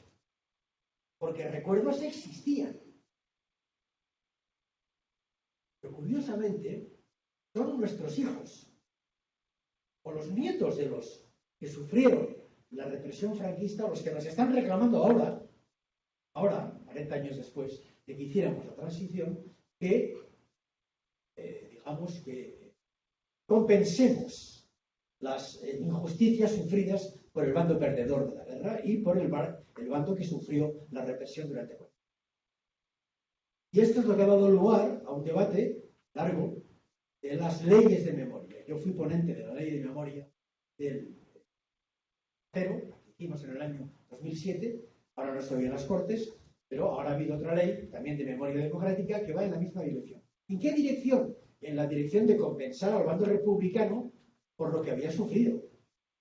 Porque recuerdos existían. Pero curiosamente, son nuestros hijos o los nietos de los que sufrieron la represión franquista los que nos están reclamando ahora, 40 años después de que hiciéramos la transición, que, digamos, que compensemos las injusticias sufridas por el bando perdedor de la guerra y por el bando que sufrió la represión durante 40 años. Y esto es lo que ha dado lugar a un debate largo de las leyes de memoria. Yo fui ponente de la ley de memoria del cero, que hicimos en el año 2007, ahora no estoy en las Cortes, pero ahora ha habido otra ley, también de memoria democrática, que va en la misma dirección. ¿En qué dirección? En la dirección de compensar al bando republicano por lo que había sufrido.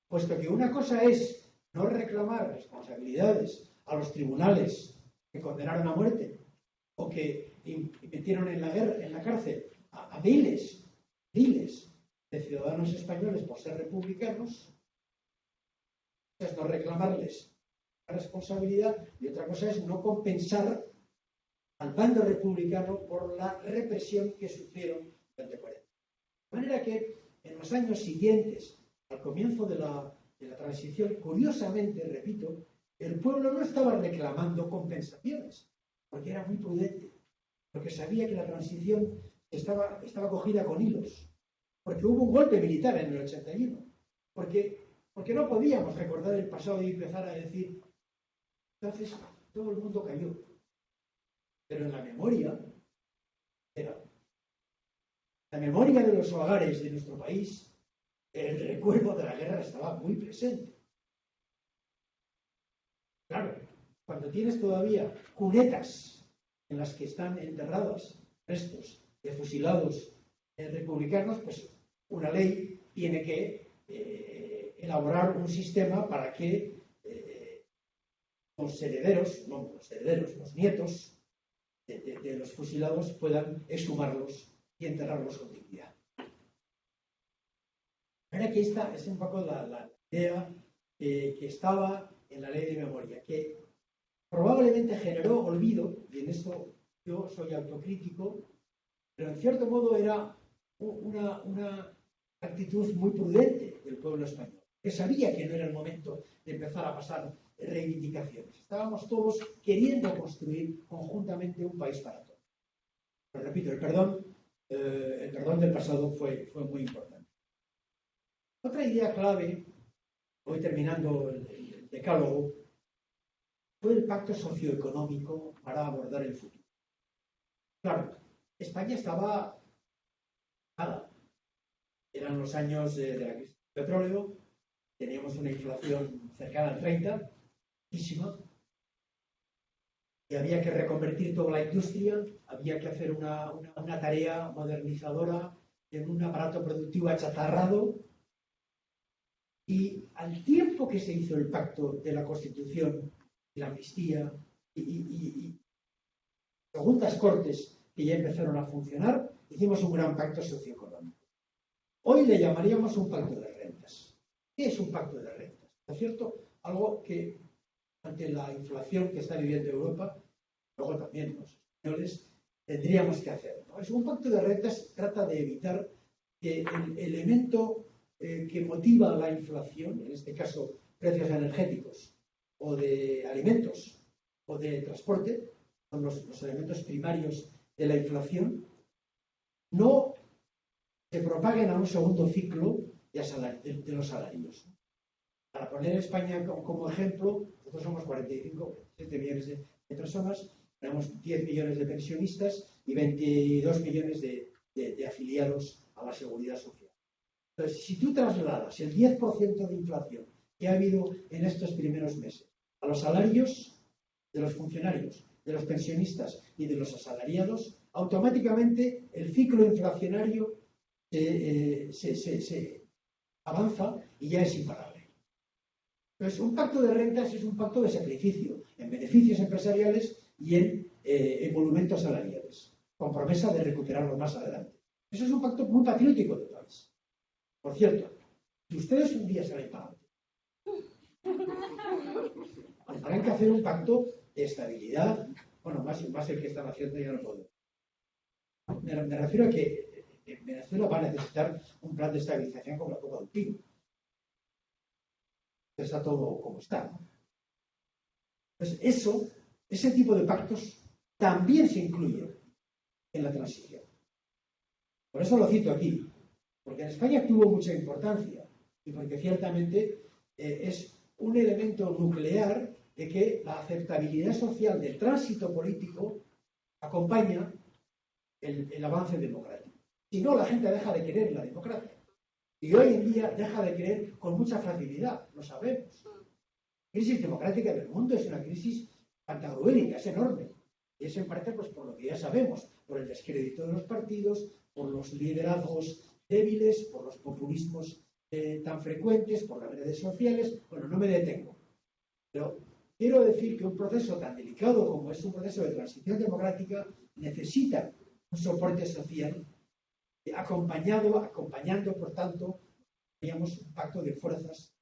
Puesto que una cosa es no reclamar responsabilidades a los tribunales que condenaron a muerte o que metieron en la cárcel a miles de ciudadanos españoles por ser republicanos, es no reclamarles la responsabilidad, y otra cosa es no compensar al bando republicano por la represión que sufrieron durante 40 años. De manera que en los años siguientes, al comienzo de la transición, curiosamente, repito, el pueblo no estaba reclamando compensaciones, porque era muy prudente, porque sabía que la transición estaba cogida con hilos, porque hubo un golpe militar en el 81, porque no podíamos recordar el pasado y empezar a decir, entonces todo el mundo cayó. Pero en la memoria de los hogares de nuestro país, el recuerdo de la guerra estaba muy presente. Claro, cuando tienes todavía cunetas en las que están enterrados restos de fusilados republicanos, pues una ley tiene que elaborar un sistema para que los nietos de los fusilados puedan exhumarlos y enterrarlos con dignidad. Ahora que esta es un poco la idea que estaba en la ley de memoria, que probablemente generó olvido, y en esto yo soy autocrítico, pero en cierto modo era una actitud muy prudente del pueblo español, que sabía que no era el momento de empezar a pasar reivindicaciones. Estábamos todos queriendo construir conjuntamente un país para todos. Pero repito, el perdón del pasado fue muy importante. Otra idea clave, voy terminando el decálogo, fue el pacto socioeconómico para abordar el futuro. Claro, España estaba nada. Eran los años de la crisis del petróleo, teníamos una inflación cercana al 30%, altísima, y había que reconvertir toda la industria, había que hacer una tarea modernizadora en un aparato productivo achatarrado, y al tiempo que se hizo el pacto de la Constitución, la amnistía y segundas cortes que ya empezaron a funcionar, hicimos un gran pacto socioeconómico. Hoy le llamaríamos un pacto de rentas. ¿Qué es un pacto de rentas? ¿No es cierto? Algo que, ante la inflación que está viviendo Europa, luego también los españoles, tendríamos que hacer, ¿no? Es un pacto de rentas, trata de evitar que el elemento que motiva la inflación, en este caso precios energéticos, o de alimentos, o de transporte, son los elementos primarios de la inflación, no se propaguen a un segundo ciclo de los salarios. Para poner España como ejemplo, nosotros somos 47 millones de personas, tenemos 10 millones de pensionistas y 22 millones de afiliados a la seguridad social. Entonces, si tú trasladas el 10% de inflación que ha habido en estos primeros meses a los salarios de los funcionarios, de los pensionistas y de los asalariados, automáticamente el ciclo inflacionario se avanza y ya es imparable. Entonces, un pacto de rentas es un pacto de sacrificio en beneficios empresariales y en emolumentos salariales, con promesa de recuperarlo más adelante. Eso es un pacto muy patriótico del país. Por cierto, Si ustedes un día salen para tendrán que hacer un pacto de estabilidad, bueno, más el que están haciendo ya no puedo. Me refiero a que Venezuela va a necesitar un plan de estabilización como la Copa del Pino. Está todo como está, ¿no? Entonces, ese tipo de pactos también se incluye en la transición. Por eso lo cito aquí, porque en España tuvo mucha importancia y porque ciertamente es un elemento nuclear de que la aceptabilidad social del tránsito político acompaña el avance democrático. Si no, la gente deja de querer la democracia. Y hoy en día deja de querer con mucha facilidad, lo sabemos. La crisis democrática del mundo es una crisis pantagruélica, es enorme. Y es en parte pues, por lo que ya sabemos, por el descrédito de los partidos, por los liderazgos débiles, por los populismos tan frecuentes, por las redes sociales. Bueno, no me detengo. Pero quiero decir que un proceso tan delicado como es un proceso de transición democrática necesita un soporte social acompañando, por tanto, teníamos un pacto de fuerzas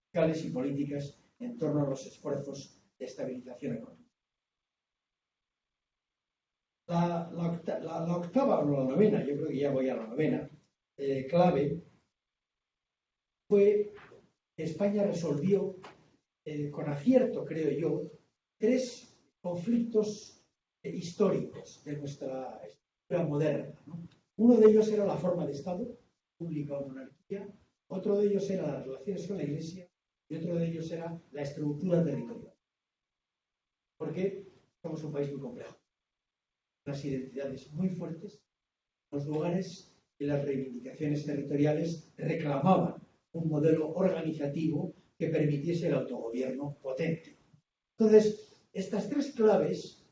sociales y políticas en torno a los esfuerzos de estabilización económica. La octava o la novena, yo creo que ya voy a la novena, clave, fue que España resolvió con acierto, creo yo, 3 conflictos históricos de nuestra historia moderna, ¿no? Uno de ellos era la forma de Estado, pública o monarquía, otro de ellos era las relaciones con la Iglesia y otro de ellos era la estructura territorial. Porque somos un país muy complejo, unas identidades muy fuertes, los lugares y las reivindicaciones territoriales reclamaban un modelo organizativo que permitiese el autogobierno potente. Entonces, estas 3 claves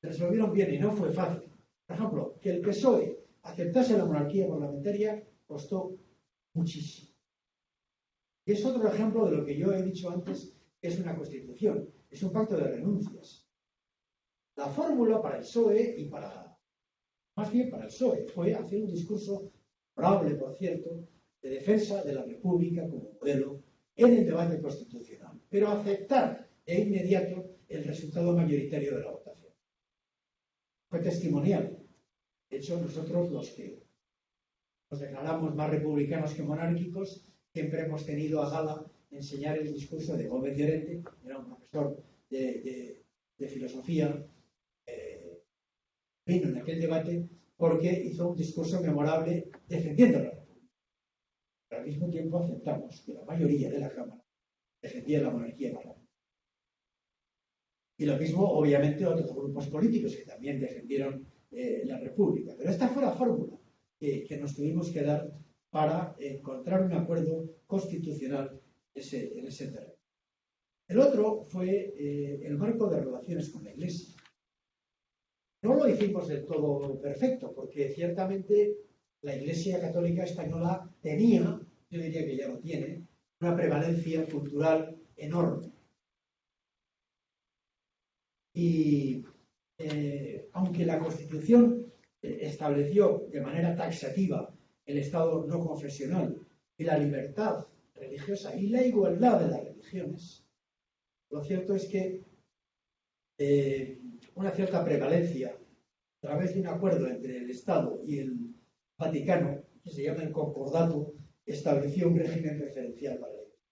se resolvieron bien y no fue fácil. Por ejemplo, que el PSOE aceptase la monarquía parlamentaria costó muchísimo. Y es otro ejemplo de lo que yo he dicho antes, que es una constitución, es un pacto de renuncias. La fórmula para el PSOE y más bien para el PSOE, fue hacer un discurso probable, por cierto, de defensa de la República como modelo en el debate constitucional, pero aceptar de inmediato el resultado mayoritario de la votación. Fue testimonial. De hecho, nosotros los que nos declaramos más republicanos que monárquicos, siempre hemos tenido a gala enseñar el discurso de Gómez Llorente, era un profesor de filosofía, vino en aquel debate porque hizo un discurso memorable defendiendo la República. Pero al mismo tiempo aceptamos que la mayoría de la Cámara defendía la monarquía parlamentaria. Y lo mismo, obviamente, otros grupos políticos que también defendieron la República. Pero esta fue la fórmula que nos tuvimos que dar para encontrar un acuerdo constitucional en ese terreno. El otro fue el marco de relaciones con la Iglesia. No lo hicimos del todo perfecto, porque ciertamente la Iglesia Católica Española tenía, yo diría que ya lo tiene, una prevalencia cultural enorme. Y aunque la Constitución estableció de manera taxativa el Estado no confesional y la libertad religiosa y la igualdad de las religiones, lo cierto es que una cierta prevalencia a través de un acuerdo entre el Estado y el Vaticano, que se llama el Concordato, estableció un régimen preferencial para la Iglesia.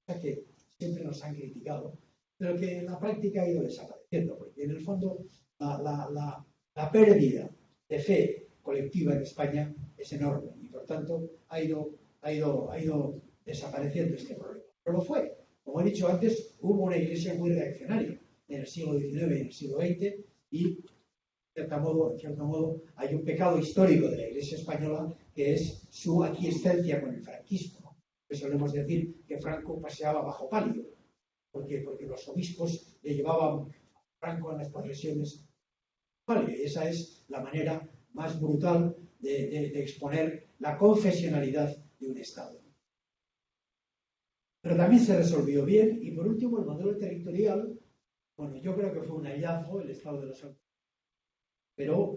O sea que siempre nos han criticado, pero que en la práctica ha ido desapareciendo, porque en el fondo la pérdida de fe colectiva en España es enorme y por tanto ha ido desapareciendo este problema. Pero lo fue. Como he dicho antes, hubo una Iglesia muy reaccionaria en el siglo XIX y en el siglo XX y en cierto modo hay un pecado histórico de la Iglesia española que es su aquiescencia con el franquismo. Solemos decir que Franco paseaba bajo palio, porque los obispos le llevaban a Franco en las procesiones. Y esa es la manera más brutal de exponer la confesionalidad de un Estado. Pero también se resolvió bien y por último el modelo territorial, bueno, yo creo que fue un hallazgo el Estado de los Autonomies, pero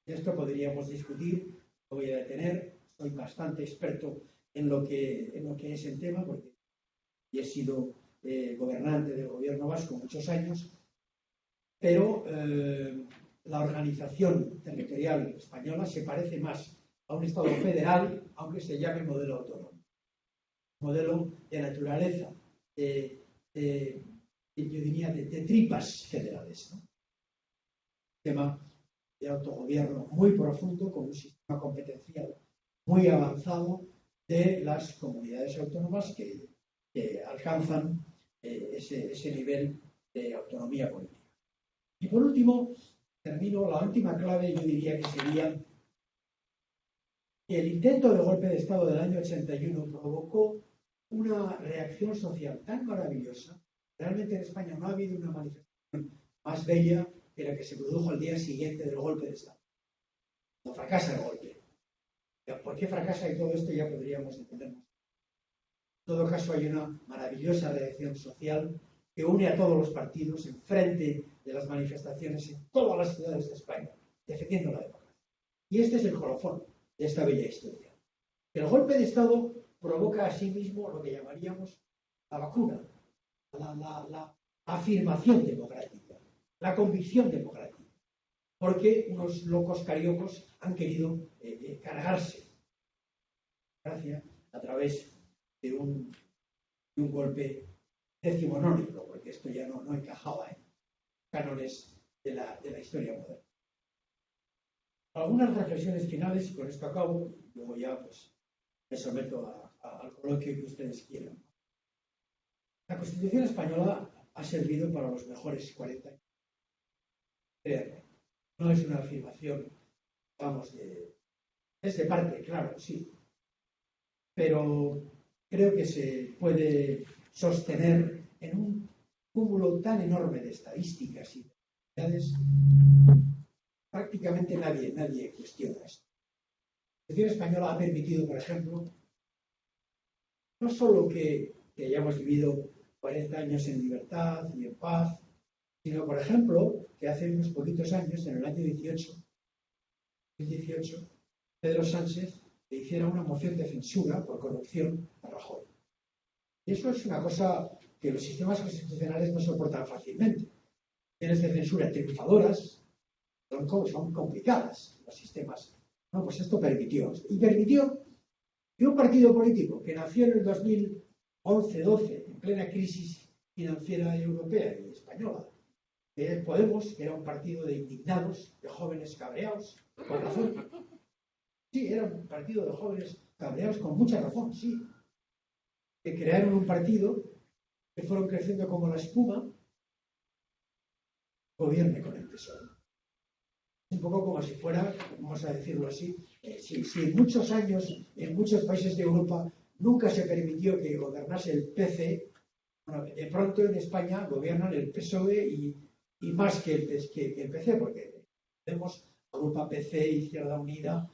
esto podríamos discutir, lo voy a detener, soy bastante experto en lo que es el tema, porque he sido gobernante del gobierno vasco muchos años, pero la organización territorial española se parece más a un Estado federal, aunque se llame modelo autónomo. Modelo de naturaleza, yo diría, de tripas federales, ¿no? Tema de autogobierno muy profundo, con un sistema competencial muy avanzado de las comunidades autónomas que alcanzan ese nivel de autonomía política. Y por último, termino, la última clave, yo diría que sería que el intento de golpe de Estado del año 81 provocó una reacción social tan maravillosa. Realmente en España no ha habido una manifestación más bella que la que se produjo al día siguiente del golpe de Estado. No fracasa el golpe. ¿Por qué fracasa y todo esto ya podríamos entendernos? En todo caso, hay una maravillosa reacción social que une a todos los partidos en frente de las manifestaciones en todas las ciudades de España, defendiendo la democracia. Y este es el colofón de esta bella historia. El golpe de Estado provoca a sí mismo lo que llamaríamos la vacuna, la afirmación democrática, la convicción democrática, porque unos locos cariocos han querido cargarse la democracia a través de un golpe decimonónico, porque esto ya no encajaba en cánones de la historia moderna. Algunas reflexiones finales, y con esto acabo, luego ya pues me someto al coloquio que ustedes quieran. La Constitución española ha servido para los mejores 40 años. No es una afirmación, vamos, es de parte, claro, sí, pero creo que se puede sostener en un cúmulo tan enorme de estadísticas y de realidades. Prácticamente nadie cuestiona esto. La Constitución española ha permitido, por ejemplo, no solo que hayamos vivido 40 años en libertad y en paz, sino, por ejemplo, que hace unos poquitos años, en el año 2018, Pedro Sánchez le hiciera una moción de censura por corrupción a Rajoy. Y eso es una cosa que los sistemas constitucionales no soportan fácilmente. Mociones de censura triunfadoras son complicadas, los sistemas. No, pues esto permitió. Y permitió que un partido político que nació en el 2011-12, en plena crisis financiera europea y española, que es Podemos, que era un partido de indignados, de jóvenes cabreados, con razón. Sí, era un partido de jóvenes cabreados con mucha razón, sí. Que crearon un partido que fueron creciendo como la espuma, gobierne con el PSOE. Un poco como si fuera, vamos a decirlo así, si en muchos años, en muchos países de Europa, nunca se permitió que gobernase el PC, bueno, de pronto en España gobiernan el PSOE y más que el PC, porque tenemos Europa PC, Izquierda Unida,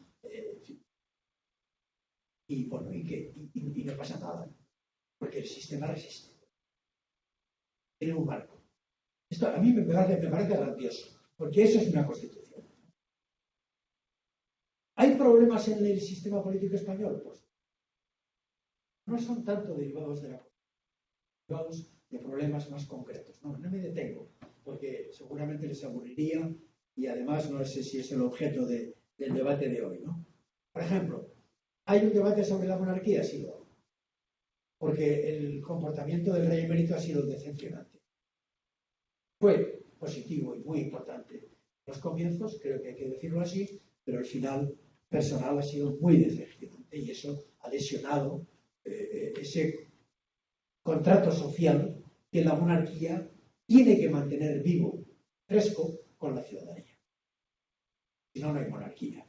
y bueno, y no pasa nada, porque el sistema resiste. Tiene un marco. Esto a mí me parece grandioso, porque eso es una constitución. ¿Hay problemas en el sistema político español? Pues no son tanto derivados de la constitución, derivados de problemas más concretos. No me detengo, porque seguramente les aburriría y además no sé si es el objeto del debate de hoy, ¿no? Por ejemplo, ¿hay un debate sobre la monarquía? Sí, lo hay. Porque el comportamiento del rey emérito ha sido decepcionante. Fue positivo y muy importante en los comienzos, creo que hay que decirlo así, pero el final personal ha sido muy decepcionante y eso ha lesionado ese contrato social que la monarquía tiene que mantener vivo, fresco, con la ciudadanía. Si no, no hay monarquía.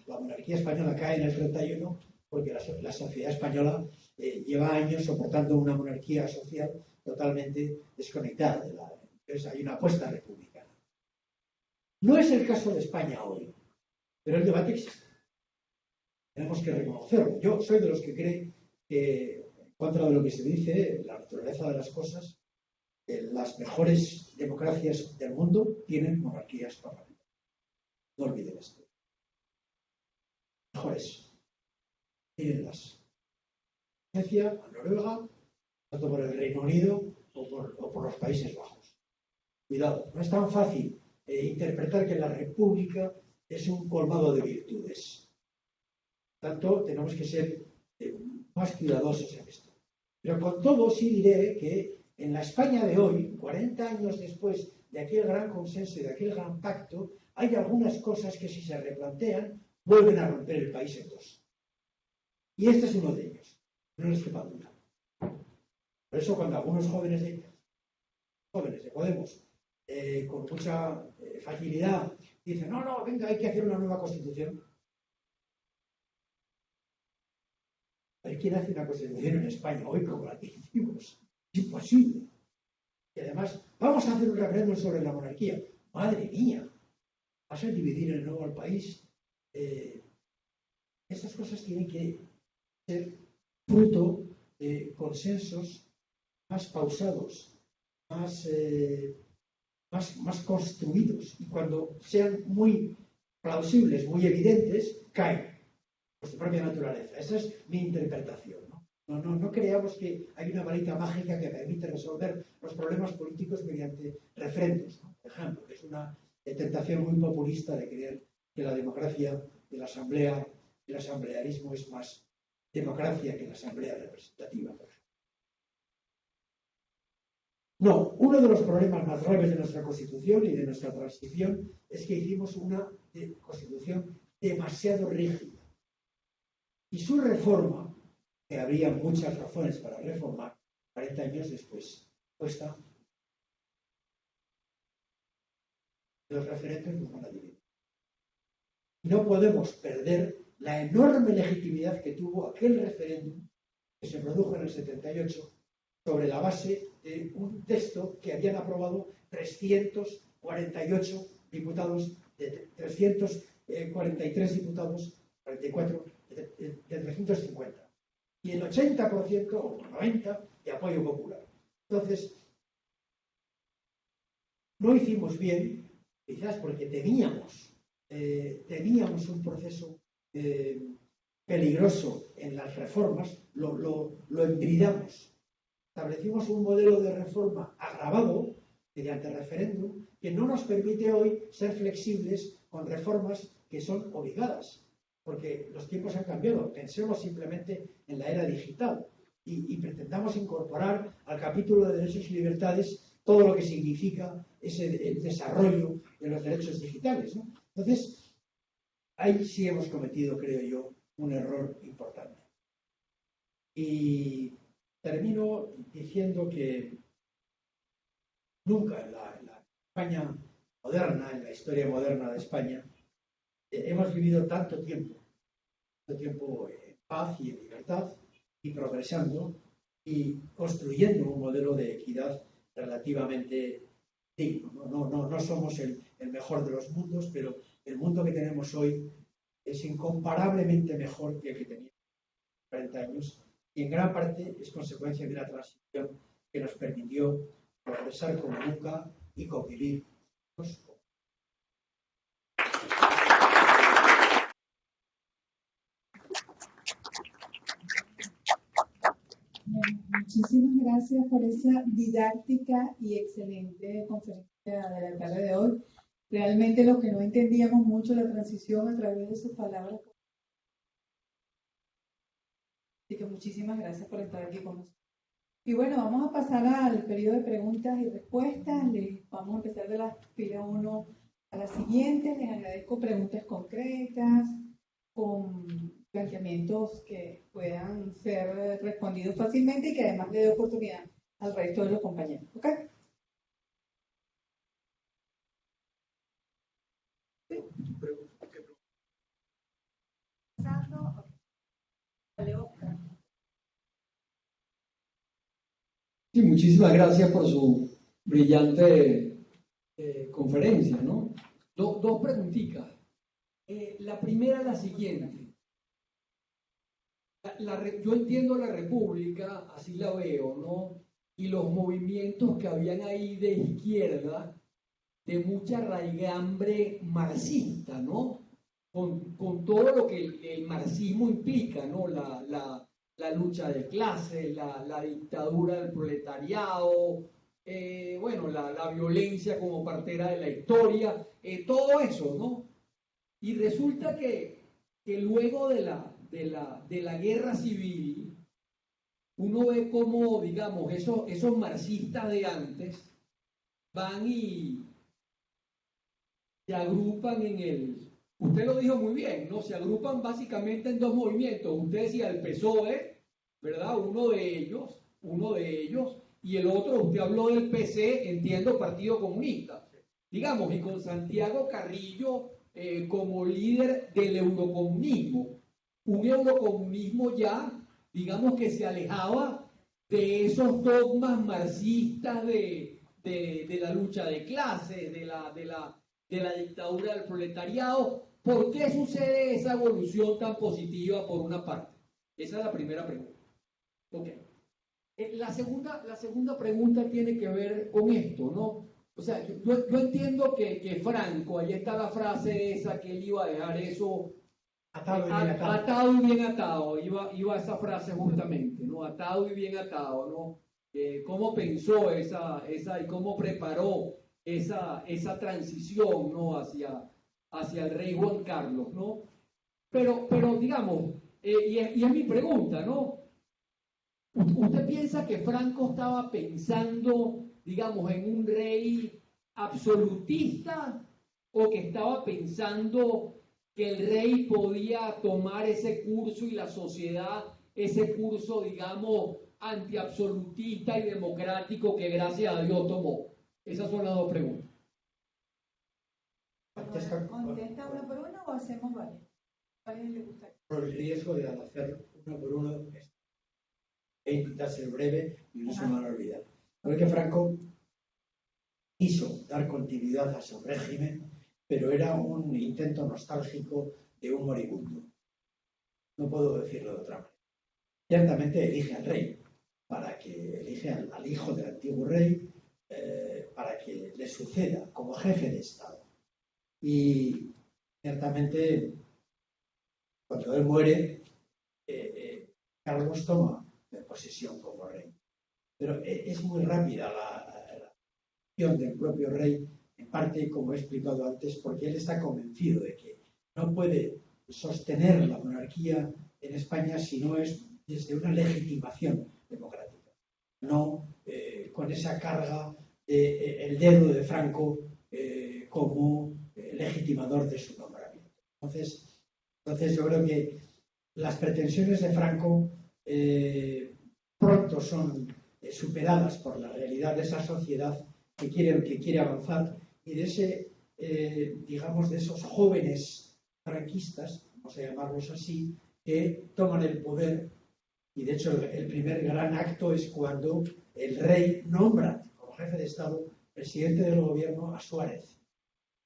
La monarquía española cae en el 31 porque la sociedad española lleva años soportando una monarquía social totalmente desconectada de la. Entonces hay una apuesta republicana. No es el caso de España hoy, pero el debate existe. Tenemos que reconocerlo. Yo soy de los que creen que, en contra de lo que se dice, la naturaleza de las cosas, las mejores democracias del mundo tienen monarquías parlamentarias. No olviden esto. Mejores. tírenlas. Suecia, a Noruega, tanto por el Reino Unido o por los Países Bajos. Cuidado, no es tan fácil interpretar que la República es un colmado de virtudes. Por tanto, tenemos que ser más cuidadosos en esto. Pero con todo sí diré que en la España de hoy, 40 años después de aquel gran consenso y de aquel gran pacto, hay algunas cosas que si se replantean vuelven a romper el país en dos. Y este es uno de ellos, no les quepa duda. Por eso cuando algunos jóvenes de Podemos, con mucha facilidad, dicen, no, venga, hay que hacer una nueva constitución. Hay quien hace una constitución en España hoy como la que hicimos. Es imposible. Y además, vamos a hacer un referéndum sobre la monarquía. Madre mía, vas a dividir de nuevo al país. Estas cosas tienen que ser fruto de consensos más pausados, más construidos. Y cuando sean muy plausibles, muy evidentes, caen por su propia naturaleza. Esa es mi interpretación. No creamos que hay una varita mágica que permite resolver los problemas políticos mediante referendos, ¿no? Por ejemplo, es una tentación muy populista de creer que la democracia de la asamblea, el asamblearismo es más democracia que la asamblea representativa, por ejemplo. No, uno de los problemas más graves de nuestra Constitución y de nuestra transición es que hicimos una Constitución demasiado rígida. Y su reforma, que habría muchas razones para reformar, 40 años después, cuesta. Los referentes nos van a dividir. No podemos perder la enorme legitimidad que tuvo aquel referéndum que se produjo en el 78 sobre la base de un texto que habían aprobado 348 diputados, de 343 diputados, 44 de 350. Y el 80% o 90% de apoyo popular. Entonces, no hicimos bien, quizás porque teníamos un proceso peligroso en las reformas, lo embridamos. Establecimos un modelo de reforma agravado mediante referéndum que no nos permite hoy ser flexibles con reformas que son obligadas. Porque los tiempos han cambiado. Pensemos simplemente en la era digital y pretendamos incorporar al capítulo de derechos y libertades todo lo que significa el desarrollo de los derechos digitales, ¿no? Entonces, ahí sí hemos cometido, creo yo, un error importante. Y termino diciendo que nunca en la España moderna, en la historia moderna de España, hemos vivido tanto tiempo en paz y en libertad y progresando y construyendo un modelo de equidad relativamente digno. No somos el mejor de los mundos, pero el mundo que tenemos hoy es incomparablemente mejor que el que teníamos 40 años y en gran parte es consecuencia de una transición que nos permitió progresar como nunca y convivir. Muchísimas gracias por esa didáctica y excelente conferencia de la tarde de hoy. Realmente lo que no entendíamos mucho la transición a través de sus palabras. Así que muchísimas gracias por estar aquí con nosotros. Y bueno, vamos a pasar al periodo de preguntas y respuestas. Vamos a empezar de la fila 1 a la siguiente. Les agradezco preguntas concretas, con planteamientos que puedan ser respondidos fácilmente y que además le dé oportunidad al resto de los compañeros. ¿Ok? Sí, muchísimas gracias por su brillante conferencia, ¿no? Dos preguntitas. La primera es la siguiente. Yo entiendo la República, así la veo, ¿no? Y los movimientos que habían ahí de izquierda, de mucha raigambre marxista, ¿no? con todo lo que el marxismo implica, ¿no? La lucha de clases, la dictadura del proletariado, bueno, la violencia como partera de la historia, todo eso, ¿no? Y resulta que luego de la guerra civil, uno ve cómo, digamos, esos marxistas de antes van y se agrupan usted lo dijo muy bien, ¿no? Se agrupan básicamente en dos movimientos. Usted decía el PSOE, ¿verdad? Uno de ellos, y el otro, usted habló del PC, entiendo, Partido Comunista. Digamos, y con Santiago Carrillo como líder del eurocomunismo. Un eurocomunismo ya, digamos, que se alejaba de esos dogmas marxistas de la lucha de clases, de la dictadura del proletariado. ¿Por qué sucede esa evolución tan positiva por una parte? Esa es la primera pregunta. Okay. La segunda pregunta tiene que ver con esto, ¿no? O sea, yo entiendo que Franco, ahí está la frase esa, que él iba a dejar eso atado y bien atado, iba esa frase justamente, ¿no? Atado y bien atado, ¿no? Cómo pensó esa y cómo preparó esa transición, ¿no? Hacia el rey Juan Carlos, ¿no? Pero digamos, y es mi pregunta, ¿no? ¿Usted piensa que Franco estaba pensando, digamos, en un rey absolutista o que estaba pensando que el rey podía tomar ese curso y la sociedad ese curso, digamos, antiabsolutista y democrático que gracias a Dios tomó? Esas son las dos preguntas. ¿Contesta una por una o hacemos varias? ¿Cuál le gusta? Por el riesgo de al hacer uno por uno, e intentar ser breve y no se me van a olvidar. Porque Franco quiso dar continuidad a su régimen, pero era un intento nostálgico de un moribundo. No puedo decirlo de otra manera. Ciertamente elige al rey, elige al hijo del antiguo rey, para que le suceda como jefe de Estado. Y ciertamente, cuando él muere, Carlos toma posesión como rey. Pero es muy rápida la acción del propio rey, en parte, como he explicado antes, porque él está convencido de que no puede sostener la monarquía en España si no es desde una legitimación democrática, no con esa carga el dedo de Franco como legitimador de su nombramiento. Entonces yo creo que las pretensiones de Franco pronto son superadas por la realidad de esa sociedad que quiere avanzar, y de ese, digamos, de esos jóvenes franquistas, vamos a llamarlos así, que toman el poder. Y de hecho el primer gran acto es cuando el rey nombra como jefe de Estado, presidente del gobierno, a Suárez.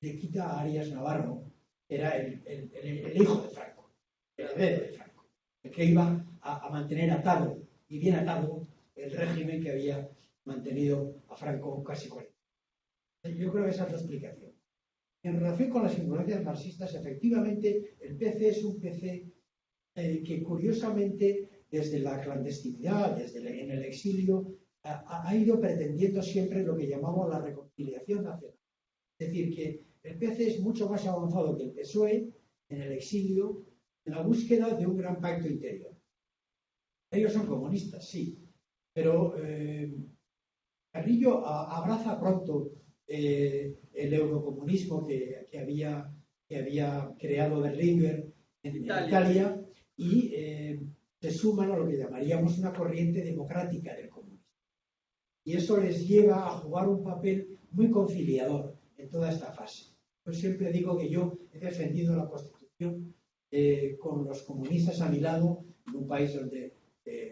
Le quita a Arias Navarro, que era el hijo de Franco, el heredero de Franco, el que iba a mantener atado y bien atado el régimen que había mantenido a Franco casi 40 años. Yo creo que esa es la explicación. En relación con las influencias marxistas, efectivamente el PC es un PC que curiosamente desde la clandestinidad, en el exilio, ha ido pretendiendo siempre lo que llamamos la reconciliación nacional. Es decir, que el PC es mucho más avanzado que el PSOE en el exilio, en la búsqueda de un gran pacto interior. Ellos son comunistas, sí, pero Carrillo abraza pronto el eurocomunismo que había creado Berlinguer en Italia y se suman a lo que llamaríamos una corriente democrática del comunismo. Y eso les lleva a jugar un papel muy conciliador en toda esta fase. Yo siempre digo que yo he defendido la Constitución con los comunistas a mi lado, en un país donde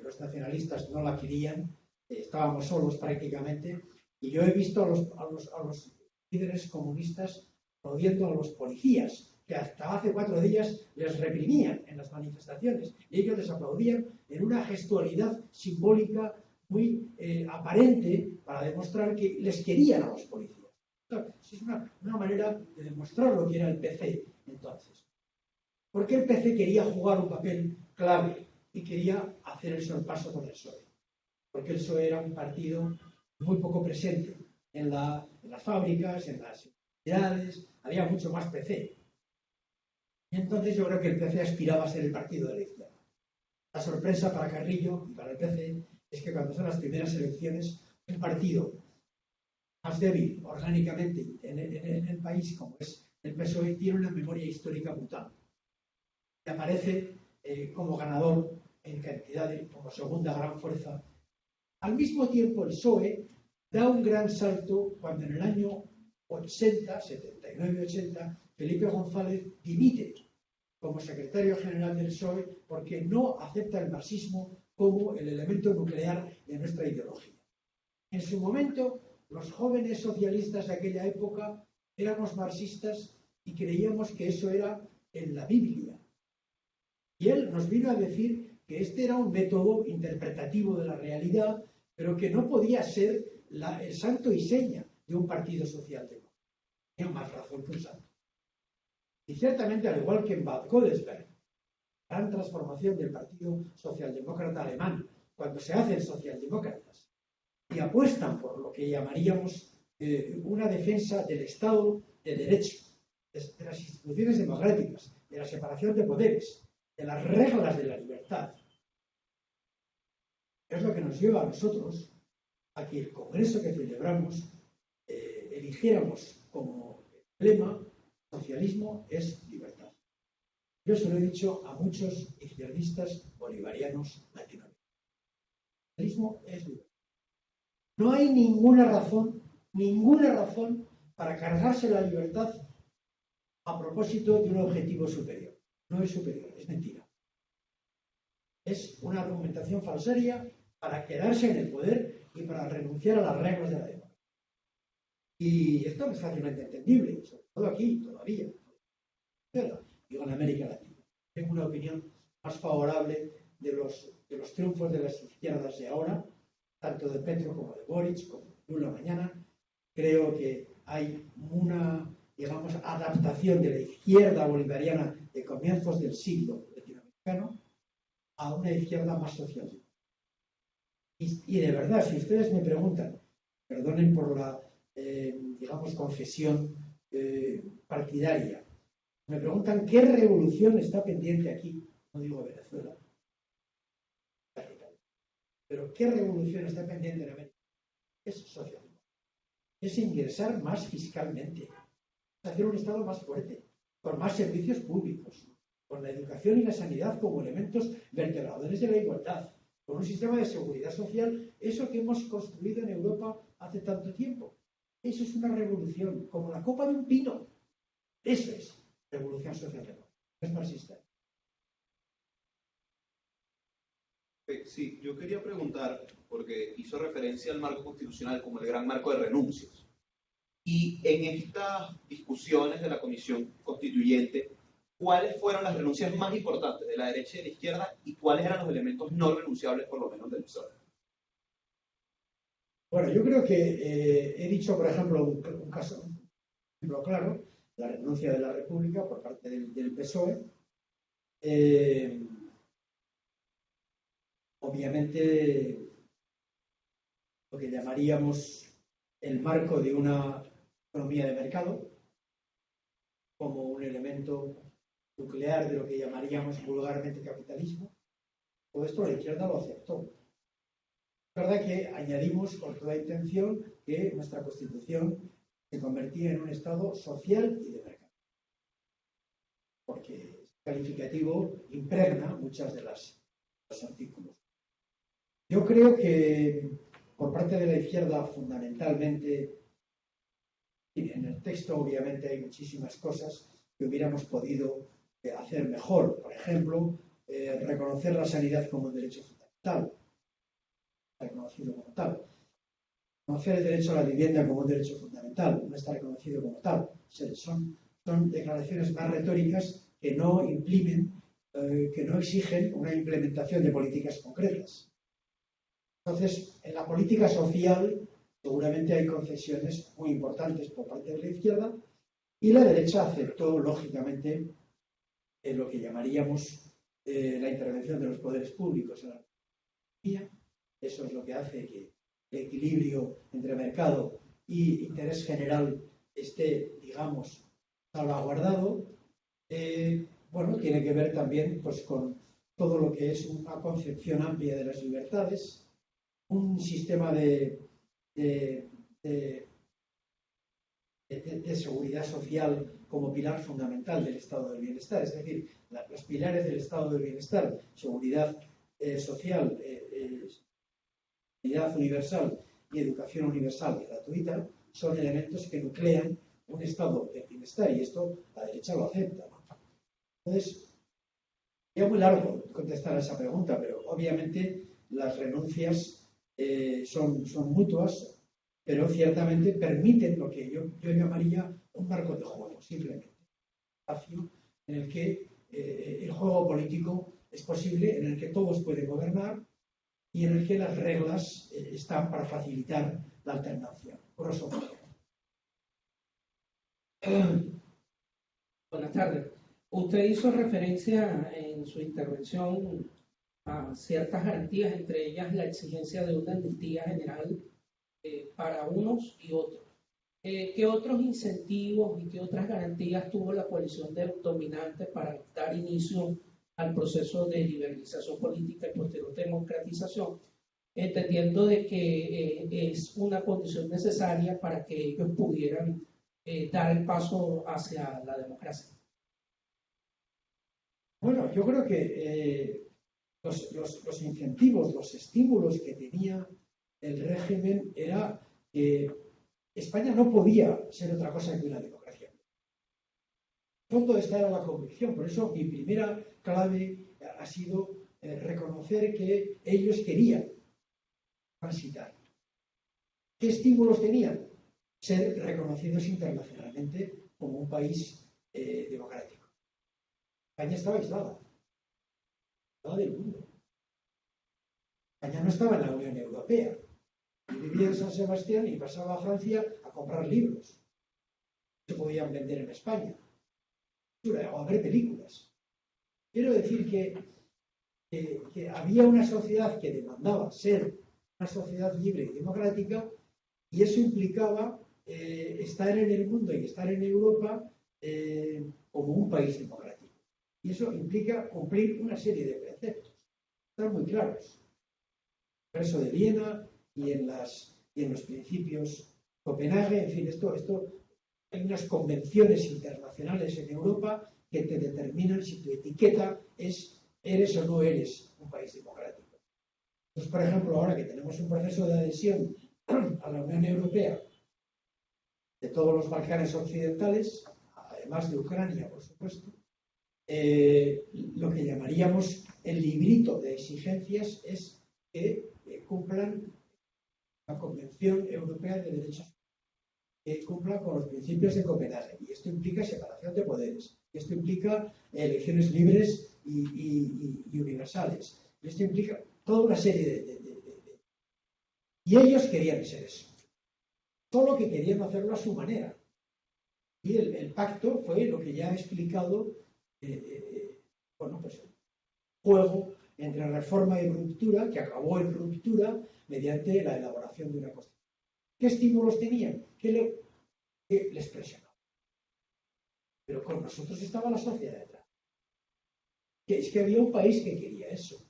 los nacionalistas no la querían, estábamos solos prácticamente, y yo he visto a los líderes comunistas rodeando a los policías, que hasta hace 4 días les reprimían en las manifestaciones, y ellos les aplaudían en una gestualidad simbólica muy aparente para demostrar que les querían a los policías. Es una manera de demostrar lo que era el PC entonces. porque el PC quería jugar un papel clave y quería hacer el sorpaso con el PSOE, porque el PSOE era un partido muy poco presente en las fábricas, en las universidades, había mucho más PC. Y entonces yo creo que el PC aspiraba a ser el partido de la izquierda. La sorpresa para Carrillo y para el PC es que cuando son las primeras elecciones, un partido más débil orgánicamente en el país, como es el PSOE, tiene una memoria histórica brutal. Y aparece como ganador en cantidades, como segunda gran fuerza. Al mismo tiempo, el PSOE da un gran salto cuando en el año 80, 79-80, Felipe González dimite como secretario general del PSOE porque no acepta el marxismo como el elemento nuclear de nuestra ideología. En su momento, los jóvenes socialistas de aquella época éramos marxistas y creíamos que eso era en la Biblia. Y él nos vino a decir que este era un método interpretativo de la realidad, pero que no podía ser el santo y seña de un partido socialdemócrata. Tenía más razón que un santo. Y ciertamente, al igual que en Bad Godesberg, la gran transformación del Partido Socialdemócrata alemán, cuando se hacen socialdemócratas y apuestan por lo que llamaríamos una defensa del Estado de Derecho, de las instituciones democráticas, de la separación de poderes, de las reglas de la libertad. Es lo que nos lleva a nosotros a que el congreso que celebramos eligiéramos como lema: socialismo es libertad. Yo se lo he dicho a muchos izquierdistas bolivarianos latinoamericanos. Socialismo es libertad. No hay ninguna razón para cargarse la libertad a propósito de un objetivo superior. No es superior, es mentira. Es una argumentación falsaria para quedarse en el poder y para renunciar a las reglas de la democracia. Y esto es fácilmente entendible, sobre todo aquí, todavía. Digo, en América Latina. Tengo una opinión más favorable de los triunfos de las izquierdas de ahora, tanto de Petro como de Boric, como de Lula mañana. Creo que hay una, digamos, adaptación de la izquierda bolivariana de comienzos del siglo latinoamericano a una izquierda más social. Y de verdad, si ustedes me preguntan, perdonen por la, digamos, confesión partidaria, me preguntan qué revolución está pendiente aquí, no digo Venezuela, pero qué revolución está pendiente en América, es socialismo. Es ingresar más fiscalmente, es hacer un Estado más fuerte, con más servicios públicos, con la educación y la sanidad como elementos vertebradores de la igualdad, con un sistema de seguridad social, eso que hemos construido en Europa hace tanto tiempo. Eso es una revolución, como la copa de un pino. Eso es revolución socialdemócrata, es marxista. Sí, yo quería preguntar, porque hizo referencia al marco constitucional como el gran marco de renuncias. Y en estas discusiones de la Comisión Constituyente, ¿cuáles fueron las renuncias más importantes de la derecha y de la izquierda y cuáles eran los elementos no renunciables, por lo menos, del PSOE? Bueno, yo creo que he dicho, por ejemplo, un caso, un ejemplo claro, la renuncia de la República por parte del PSOE. Obviamente, lo que llamaríamos el marco de una economía de mercado, como un elemento nuclear de lo que llamaríamos vulgarmente capitalismo. Todo esto la izquierda lo aceptó. Es verdad que añadimos con toda intención que nuestra Constitución se convertía en un Estado social y de mercado. Porque el calificativo impregna muchas de los artículos. Yo creo que por parte de la izquierda, fundamentalmente, en el texto obviamente hay muchísimas cosas que hubiéramos podido hacer mejor. Por ejemplo, reconocer la sanidad como un derecho fundamental, reconocido como tal. Reconocer el derecho a la vivienda como un derecho fundamental, no está reconocido como tal. Son declaraciones más retóricas que no imprimen, que no exigen una implementación de políticas concretas. Entonces, en la política social seguramente hay concesiones muy importantes por parte de la izquierda y la derecha aceptó, lógicamente, lo que llamaríamos la intervención de los poderes públicos en la economía. Eso es lo que hace que el equilibrio entre mercado y interés general esté, digamos, salvaguardado. Bueno, tiene que ver también pues, con todo lo que es una concepción amplia de las libertades, un sistema de seguridad social como pilar fundamental del estado del bienestar. Es decir, los pilares del estado del bienestar, seguridad social, sanidad universal y educación universal y gratuita, son elementos que nuclean un estado de bienestar, y esto la derecha lo acepta, ¿no? Entonces, sería muy largo contestar a esa pregunta, pero obviamente las renuncias son mutuas, pero ciertamente permiten lo que yo llamaría un marco de juego, simplemente. Un espacio en el que el juego político es posible, en el que todos pueden gobernar y en el que las reglas están para facilitar la alternancia. Grosso modo. Buenas tardes. Usted hizo referencia en su intervención a ciertas garantías, entre ellas la exigencia de una amnistía general para unos y otros. ¿Qué otros incentivos y qué otras garantías tuvo la coalición dominante para dar inicio al proceso de liberalización política y posterior democratización, entendiendo de que es una condición necesaria para que ellos pudieran dar el paso hacia la democracia? Bueno, yo creo que los incentivos, los estímulos que tenía el régimen era que España no podía ser otra cosa que una democracia. En fondo, esta era la convicción. Por eso mi primera clave ha sido reconocer que ellos querían transitar. ¿Qué estímulos tenían? Ser reconocidos internacionalmente como un país democrático. España estaba aislada del mundo. España no estaba en la Unión Europea. Yo vivía en San Sebastián y pasaba a Francia a comprar libros. Se podían vender en España. O a ver películas. Quiero decir que había una sociedad que demandaba ser una sociedad libre y democrática, y eso implicaba estar en el mundo y estar en Europa como un país democrático. Y eso implica cumplir una serie de preceptos. Están muy claros. En el Congreso de Viena y en los principios Copenhague, en fin, hay unas convenciones internacionales en Europa que te determinan si tu etiqueta es eres o no eres un país democrático. Entonces, por ejemplo, ahora que tenemos un proceso de adhesión a la Unión Europea de todos los Balcanes occidentales, además de Ucrania, por supuesto, lo que llamaríamos el librito de exigencias es que cumplan la Convención Europea de Derechos Humanos, que cumplan con los principios de Copenhague. Y esto implica separación de poderes. Y esto implica elecciones libres y universales. Y esto implica toda una serie de... Y ellos querían ser eso. Solo que querían hacerlo a su manera. Y el pacto fue lo que ya he explicado, bueno, pues el juego entre reforma y ruptura, que acabó en ruptura mediante la elaboración de una constitución. ¿Qué estímulos tenían? Que les presionaba. Pero con nosotros estaba la sociedad detrás. Es que había un país que quería eso.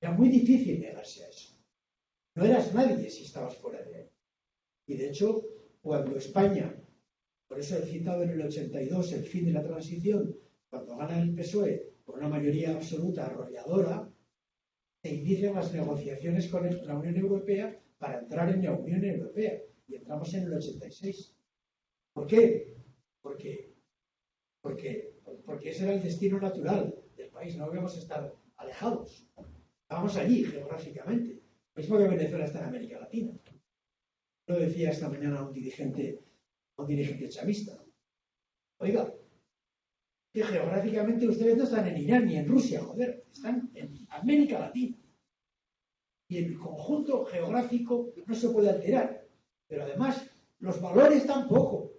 Era muy difícil negarse a eso. No eras nadie si estabas fuera de él. Y de hecho, cuando España, por eso he citado en el 82 el fin de la transición, cuando gana el PSOE por una mayoría absoluta arrolladora, se inician las negociaciones con la Unión Europea para entrar en la Unión Europea. Y entramos en el 86. ¿Por qué? Porque ese era el destino natural del país. No íbamos a estar alejados. Estábamos allí geográficamente. Lo mismo que Venezuela está en América Latina. Lo decía esta mañana un dirigente chavista. Oiga, que geográficamente ustedes no están en Irán ni en Rusia, joder, están en América Latina. Y el conjunto geográfico no se puede alterar. Pero además, los valores tampoco.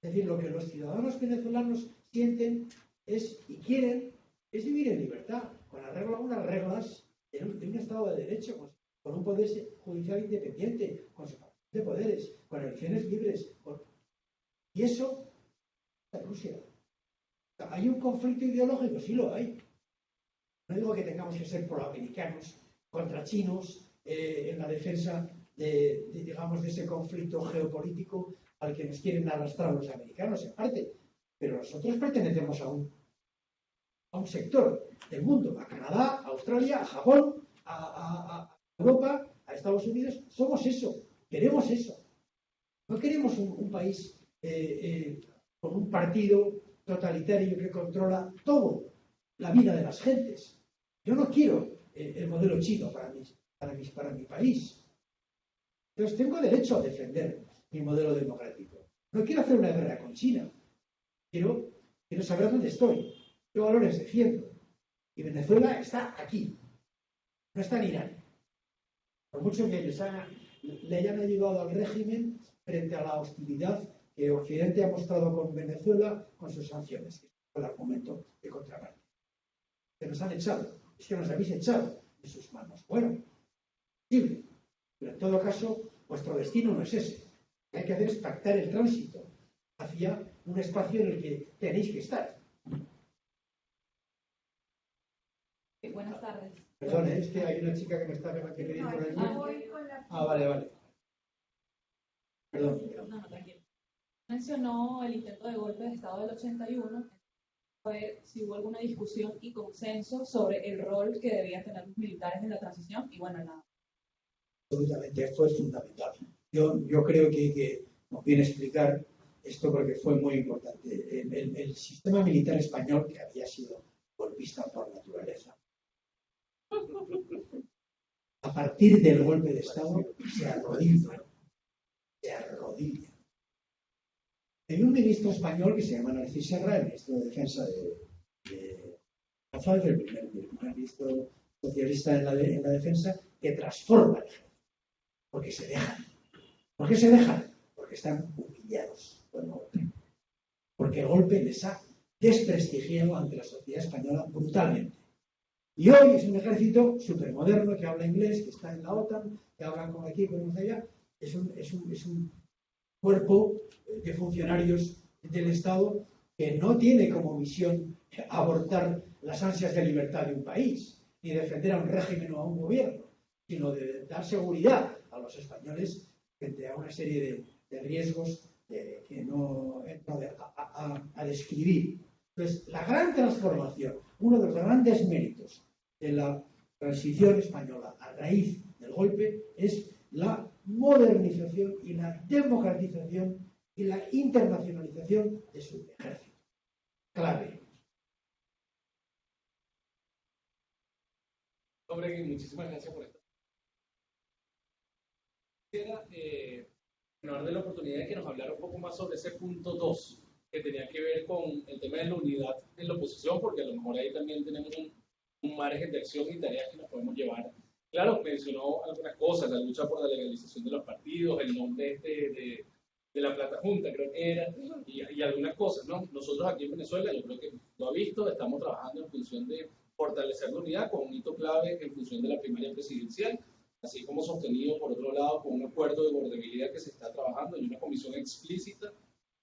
Es decir, lo que los ciudadanos venezolanos sienten y quieren es vivir en libertad, con unas reglas en un Estado de Derecho, con un poder judicial independiente, con separación de poderes, con elecciones libres. Y eso es Rusia. ¿Hay un conflicto ideológico? Sí lo hay. No digo que tengamos que ser proamericanos contra chinos en la defensa digamos, de ese conflicto geopolítico al que nos quieren arrastrar los americanos, en parte. Pero nosotros pertenecemos a un sector del mundo, a Canadá, a Australia, a Japón, a Europa, a Estados Unidos. Somos eso, queremos eso. No queremos un país con un partido totalitario que controla todo, la vida de las gentes. Yo no quiero el modelo chino para mi país. Entonces tengo derecho a defender mi modelo democrático. No quiero hacer una guerra con China. Quiero saber dónde estoy, qué valores defiendo. Y Venezuela está aquí, no está en Irán. Por mucho que le hayan ayudado al régimen frente a la hostilidad que Occidente ha mostrado con Venezuela con sus sanciones, que es el argumento de contraparte. Que nos han echado, es que nos habéis echado de sus manos. Bueno, posible. Pero en todo caso, vuestro destino no es ese. Lo que hay que hacer es pactar el tránsito hacia un espacio en el que tenéis que estar. Buenas tardes. Perdón, es que hay una chica que me está pidiendo por el vale. Perdón. No, tranquilo. Mencionó el intento de golpe de Estado del 81. Fue si hubo alguna discusión y consenso sobre el rol que debían tener los militares en la transición y bueno, nada. Absolutamente, esto es fundamental. Yo creo que nos viene a explicar esto porque fue muy importante. El sistema militar español, que había sido golpista por naturaleza, a partir del golpe de Estado se arrodilla. Hay un ministro español que se llama Narcís Serra, el ministro de Defensa de González, el primer ministro socialista en la defensa, que transforma el ejército. Porque se dejan. ¿Por qué se dejan? Porque están humillados por el golpe. Porque el golpe les ha desprestigiado ante la sociedad española brutalmente. Y hoy es un ejército supermoderno que habla inglés, que está en la OTAN, que hablan como aquí, como allá. Es un cuerpo de funcionarios del Estado que no tiene como misión abortar las ansias de libertad de un país, ni defender a un régimen o a un gobierno, sino de dar seguridad a los españoles frente a una serie de riesgos que no entro a describir. Entonces, la gran transformación, uno de los grandes méritos de la transición española a raíz del golpe es la modernización y la democratización y la internacionalización de su ejército. Clave. Hombre, muchísimas gracias por esto. Quisiera darle la oportunidad de que nos hablara un poco más sobre ese punto 2, que tenía que ver con el tema de la unidad en la oposición, porque a lo mejor ahí también tenemos un margen de acción y tareas que nos podemos llevar. Claro, mencionó algunas cosas, la lucha por la legalización de los partidos, el nombre de la plata junta, creo que era, y algunas cosas, ¿no? Nosotros aquí en Venezuela, yo creo que lo ha visto, estamos trabajando en función de fortalecer la unidad con un hito clave en función de la primaria presidencial, así como sostenido, por otro lado, con un acuerdo de gobernabilidad que se está trabajando y una comisión explícita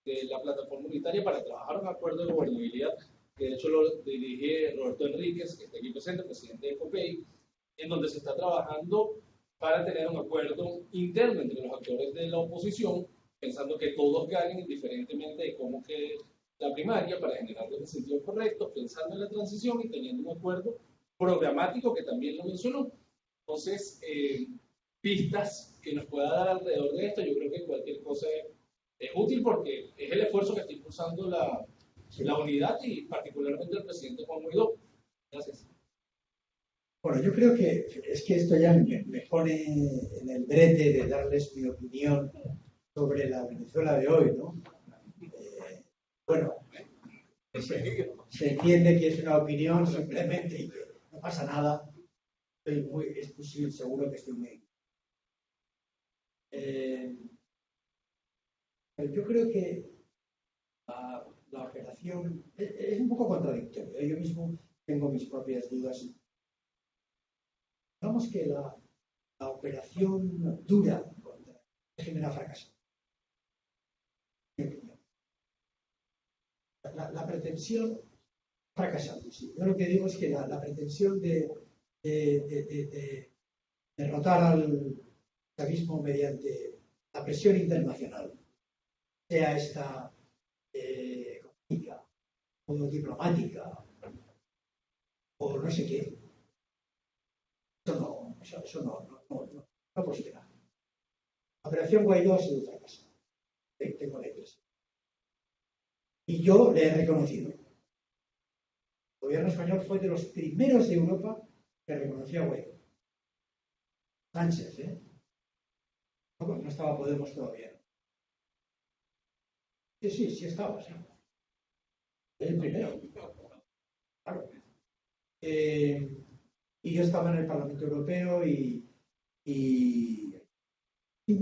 de la plataforma unitaria para trabajar un acuerdo de gobernabilidad, que de hecho lo dirige Roberto Enríquez, que está aquí presente, presidente de COPEI, en donde se está trabajando para tener un acuerdo interno entre los actores de la oposición, pensando que todos ganen indiferentemente de cómo quede la primaria, para generar los incentivos correctos, pensando en la transición y teniendo un acuerdo programático que también lo mencionó. Entonces, pistas que nos pueda dar alrededor de esto, yo creo que cualquier cosa es útil porque es el esfuerzo que está impulsando la unidad y particularmente el presidente Juan Guaidó. Gracias. Bueno, yo creo que es que esto ya me pone en el brete de darles mi opinión sobre la Venezuela de hoy, ¿no? Bueno, se entiende que es una opinión simplemente y que no pasa nada. Es posible, seguro que estoy muy... Pero yo creo que la operación es un poco contradictorio. Yo mismo tengo mis propias dudas. Digamos que la operación dura contra el régimen ha fracasado. La pretensión fracasado. Sí. Yo lo que digo es que la pretensión de derrotar al chavismo mediante la presión internacional, sea esta económica o diplomática o no sé qué, eso no prospera. La operación Guaidó ha sido un fracaso. Tengo la impresión. Y yo le he reconocido. El gobierno español fue de los primeros de Europa que reconoció a Guaidó. Sánchez, no estaba Podemos todavía. Sí estaba, sí. El primero. Claro. Y yo estaba en el Parlamento Europeo y se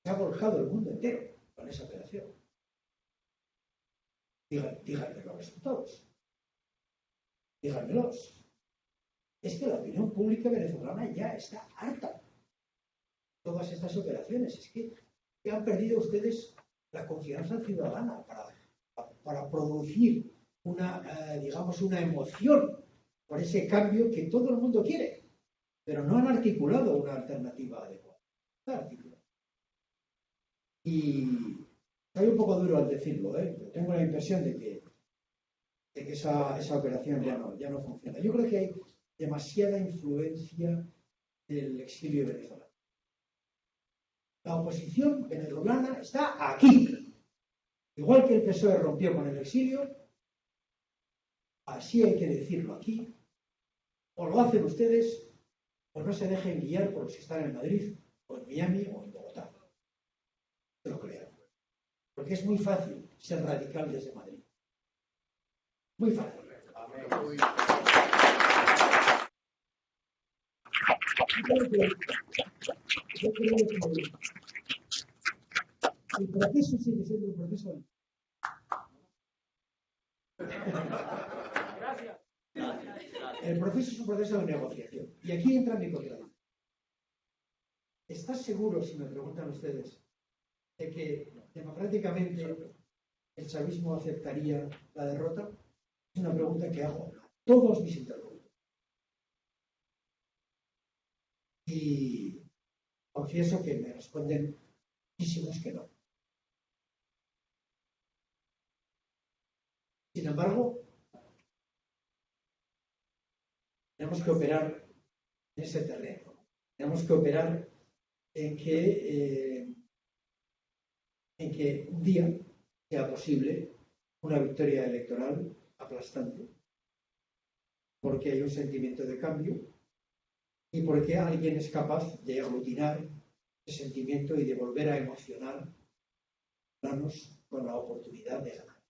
ha volcado el mundo entero con esa operación. Díganme los resultados. Díganmelos. Es que la opinión pública venezolana ya está harta de todas estas operaciones. Es que han perdido ustedes la confianza ciudadana para producir una emoción por ese cambio que todo el mundo quiere, pero no han articulado una alternativa adecuada. No han articulado. Y soy un poco duro al decirlo, tengo la impresión de que esa operación ya no funciona. Yo creo que hay demasiada influencia del exilio venezolano. La oposición venezolana está aquí. Igual que el PSOE rompió con el exilio, así hay que decirlo aquí. O lo hacen ustedes, o no se dejen guiar por los que están en Madrid, o en Miami, o en Bogotá. No lo crean. Porque es muy fácil ser radical desde Madrid. Muy fácil. Yo creo que el proceso sigue siendo un proceso. El proceso es un proceso de negociación. Y aquí entra mi contradicción. ¿Estás seguro, si me preguntan ustedes, de que democráticamente el chavismo aceptaría la derrota? Es una pregunta que hago a todos mis interlocutores. Y confieso que me responden muchísimos que no. Sin embargo, tenemos que operar en ese terreno. Tenemos que operar en que un día sea posible una victoria electoral aplastante, porque hay un sentimiento de cambio y porque alguien es capaz de aglutinar ese sentimiento y de volver a emocionar con la oportunidad de ganar.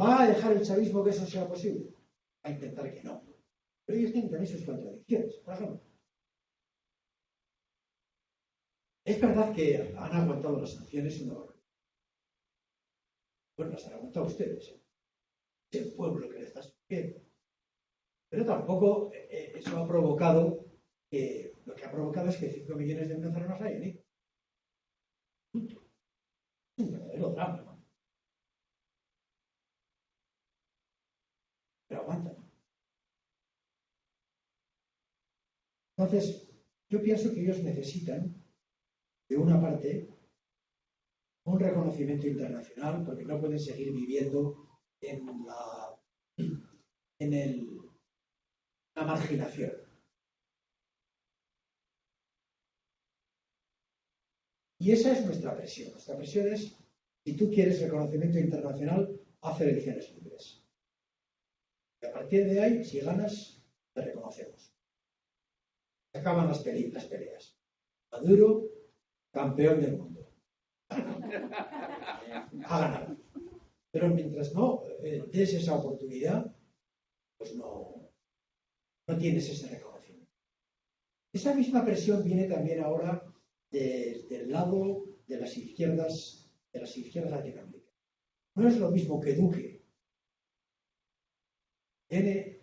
¿Va a dejar el chavismo que eso sea posible? A intentar que no. Pero ellos tienen también sus contradicciones. Por ejemplo, es verdad que han aguantado las sanciones una hora. Bueno, las han aguantado ustedes. Es el pueblo que le está sufriendo. Pero tampoco eso ha provocado lo que ha provocado es que 5 millones de venezolanos hayan ido. Es un verdadero drama, ¿no? Pero aguantan. Entonces, yo pienso que ellos necesitan, de una parte, un reconocimiento internacional, porque no pueden seguir viviendo en la marginación. Y esa es nuestra presión. Nuestra presión es, si tú quieres reconocimiento internacional, haz elecciones libres. Y a partir de ahí, si ganas, te reconocemos. Se acaban las peleas. Maduro, campeón del mundo. Ha ganado. Pero mientras no des esa oportunidad, pues no tienes ese reconocimiento. Esa misma presión viene también ahora del lado de las izquierdas de las izquierdas latinoamericanas. No es lo mismo que Duque tiene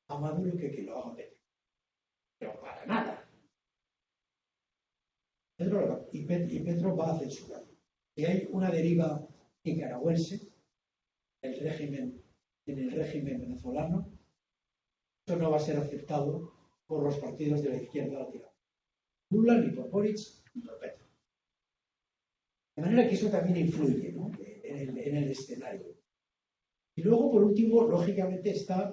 a Maduro que lo haga Petro. Pero para nada. Petro va a censurar. Si hay una deriva nicaragüense en el régimen venezolano, eso no va a ser aceptado por los partidos de la izquierda latinoamericana. Lula, ni por Boric, ni por Petro. De manera que eso también influye, ¿no?, en el escenario. Y luego, por último, lógicamente está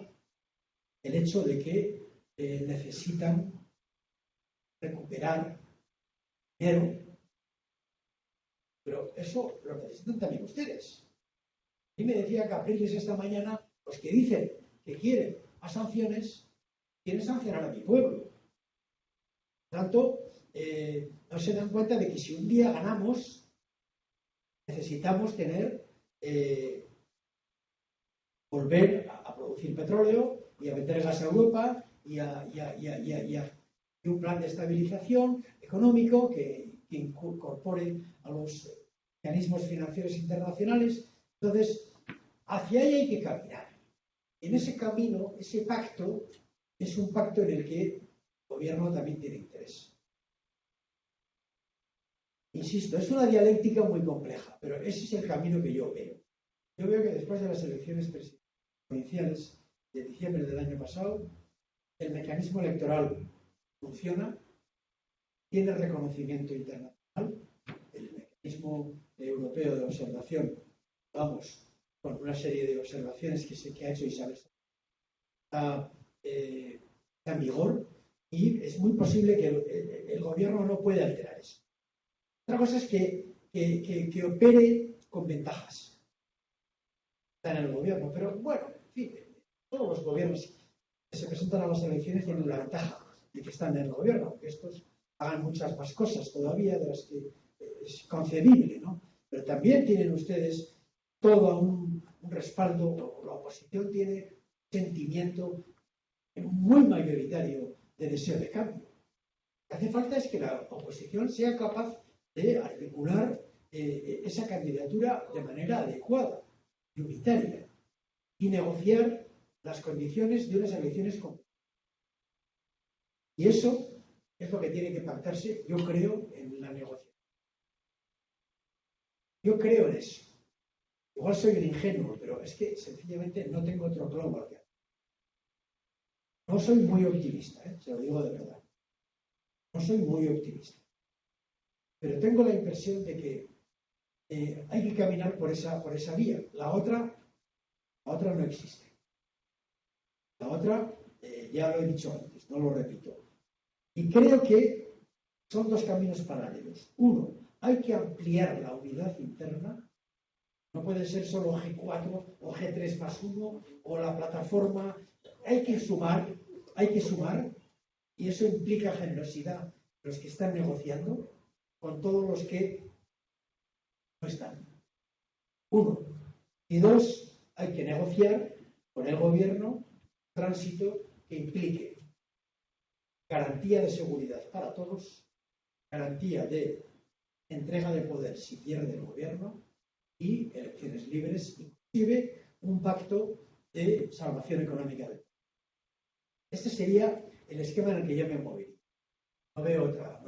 el hecho de que necesitan recuperar dinero, pero eso lo necesitan también ustedes. Y me decía Capriles esta mañana, los que dicen que quieren más sanciones, quieren sancionar a mi pueblo. Por tanto, no se dan cuenta de que si un día ganamos, necesitamos volver a producir petróleo y a vender gas a Europa y un plan de estabilización económico que incorpore a los mecanismos financieros internacionales. Entonces, hacia ahí hay que caminar. En ese camino, ese pacto, es un pacto en el que el gobierno también tiene interés. Insisto, es una dialéctica muy compleja, pero ese es el camino que yo veo. Yo veo que después de las elecciones provinciales de diciembre del año pasado, el mecanismo electoral funciona, tiene reconocimiento internacional, el mecanismo europeo de observación, vamos, con una serie de observaciones que ha hecho Isabel, está en vigor y es muy posible que el gobierno no pueda alterar eso. Otra cosa es que opere con ventajas. Está en el gobierno, pero bueno, en fin, todos los gobiernos que se presentan a las elecciones tienen la ventaja de que están en el gobierno, aunque estos hagan muchas más cosas todavía de las que es concebible, ¿no? Pero también tienen ustedes todo un respaldo, la oposición tiene un sentimiento muy mayoritario de deseo de cambio. Lo que hace falta es que la oposición sea capaz de articular esa candidatura de manera adecuada y unitaria y negociar las condiciones de unas elecciones competitivas. Y eso es lo que tiene que pactarse, yo creo, en la negociación. Yo creo en eso. Igual soy un ingenuo, pero es que sencillamente no tengo otro globo al que hacer. No soy muy optimista, se lo digo de verdad. No soy muy optimista. Pero tengo la impresión de que hay que caminar por esa vía. La otra no existe. La otra, ya lo he dicho antes, no lo repito. Y creo que son dos caminos paralelos. Uno, hay que ampliar la unidad interna. No puede ser solo G4 o G3 más 1 o la plataforma. Hay que sumar, y eso implica generosidad. Los que están negociando con todos los que no están. Uno. Y dos, hay que negociar con el gobierno tránsito que implique garantía de seguridad para todos, garantía de entrega de poder si pierde el gobierno y elecciones libres, inclusive un pacto de salvación económica del país. Este sería el esquema en el que yo me movería. No veo otra.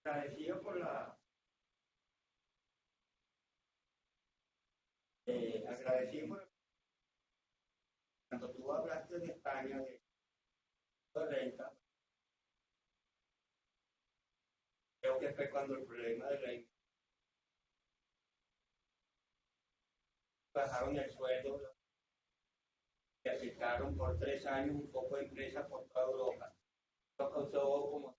Agradecido por cuando tú hablaste de España, de renta, creo que fue cuando el problema de la bajaron el sueldo, que aplicaron por 3 años un poco de empresas por toda Europa. Eso causó como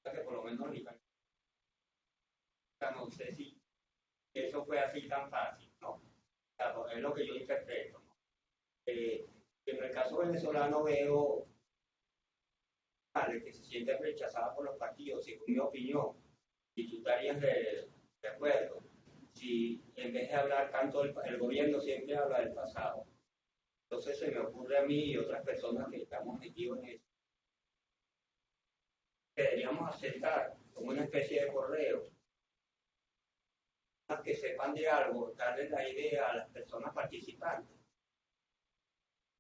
que por lo menos no sé si eso fue así tan fácil, ¿no? Claro, es lo que yo interpreto, ¿no? En el caso venezolano veo que se sienten rechazadas por los partidos, y con mi opinión, si tú estarías de acuerdo, si en vez de hablar tanto el gobierno siempre habla del pasado. Entonces se me ocurre a mí y otras personas que estamos metidos en eso, deberíamos aceptar como una especie de correo, que sepan de algo, darles la idea a las personas participantes,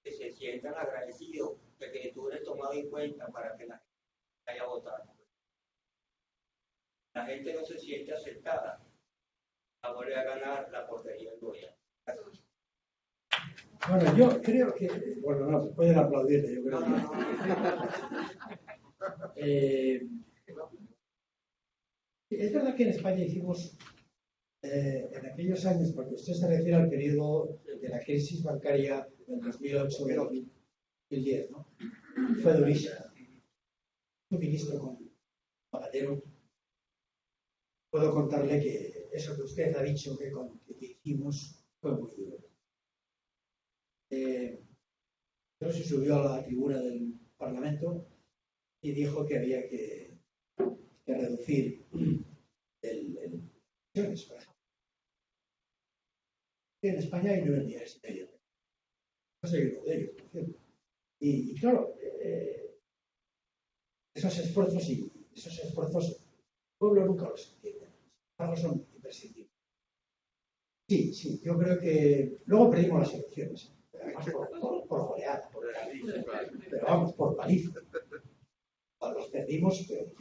que se sientan agradecidos de que tú eres tomado en cuenta para que la gente haya votado. La gente no se siente aceptada, a volver a ganar la portería del gobierno. Bueno, yo creo que, bueno, no, pueden aplaudirle, yo creo que... es verdad que en España hicimos, en aquellos años, porque usted se refiere al periodo de la crisis bancaria del 2008-2010, ¿no? Fue durísima. Un ministro con Zapatero, puedo contarle que eso que usted ha dicho que hicimos fue muy duro. Pero se subió a la tribuna del Parlamento y dijo que había que reducir pensiones, por ejemplo. En España hay 9 millones y medio. No soy uno de ellos, por cierto. Y claro, esos esfuerzos el pueblo nunca los entiende. Algo son imprescindibles. Sí, yo creo que luego perdimos las elecciones. Además por goleada, pero vamos, por paliza. Los perdimos, pero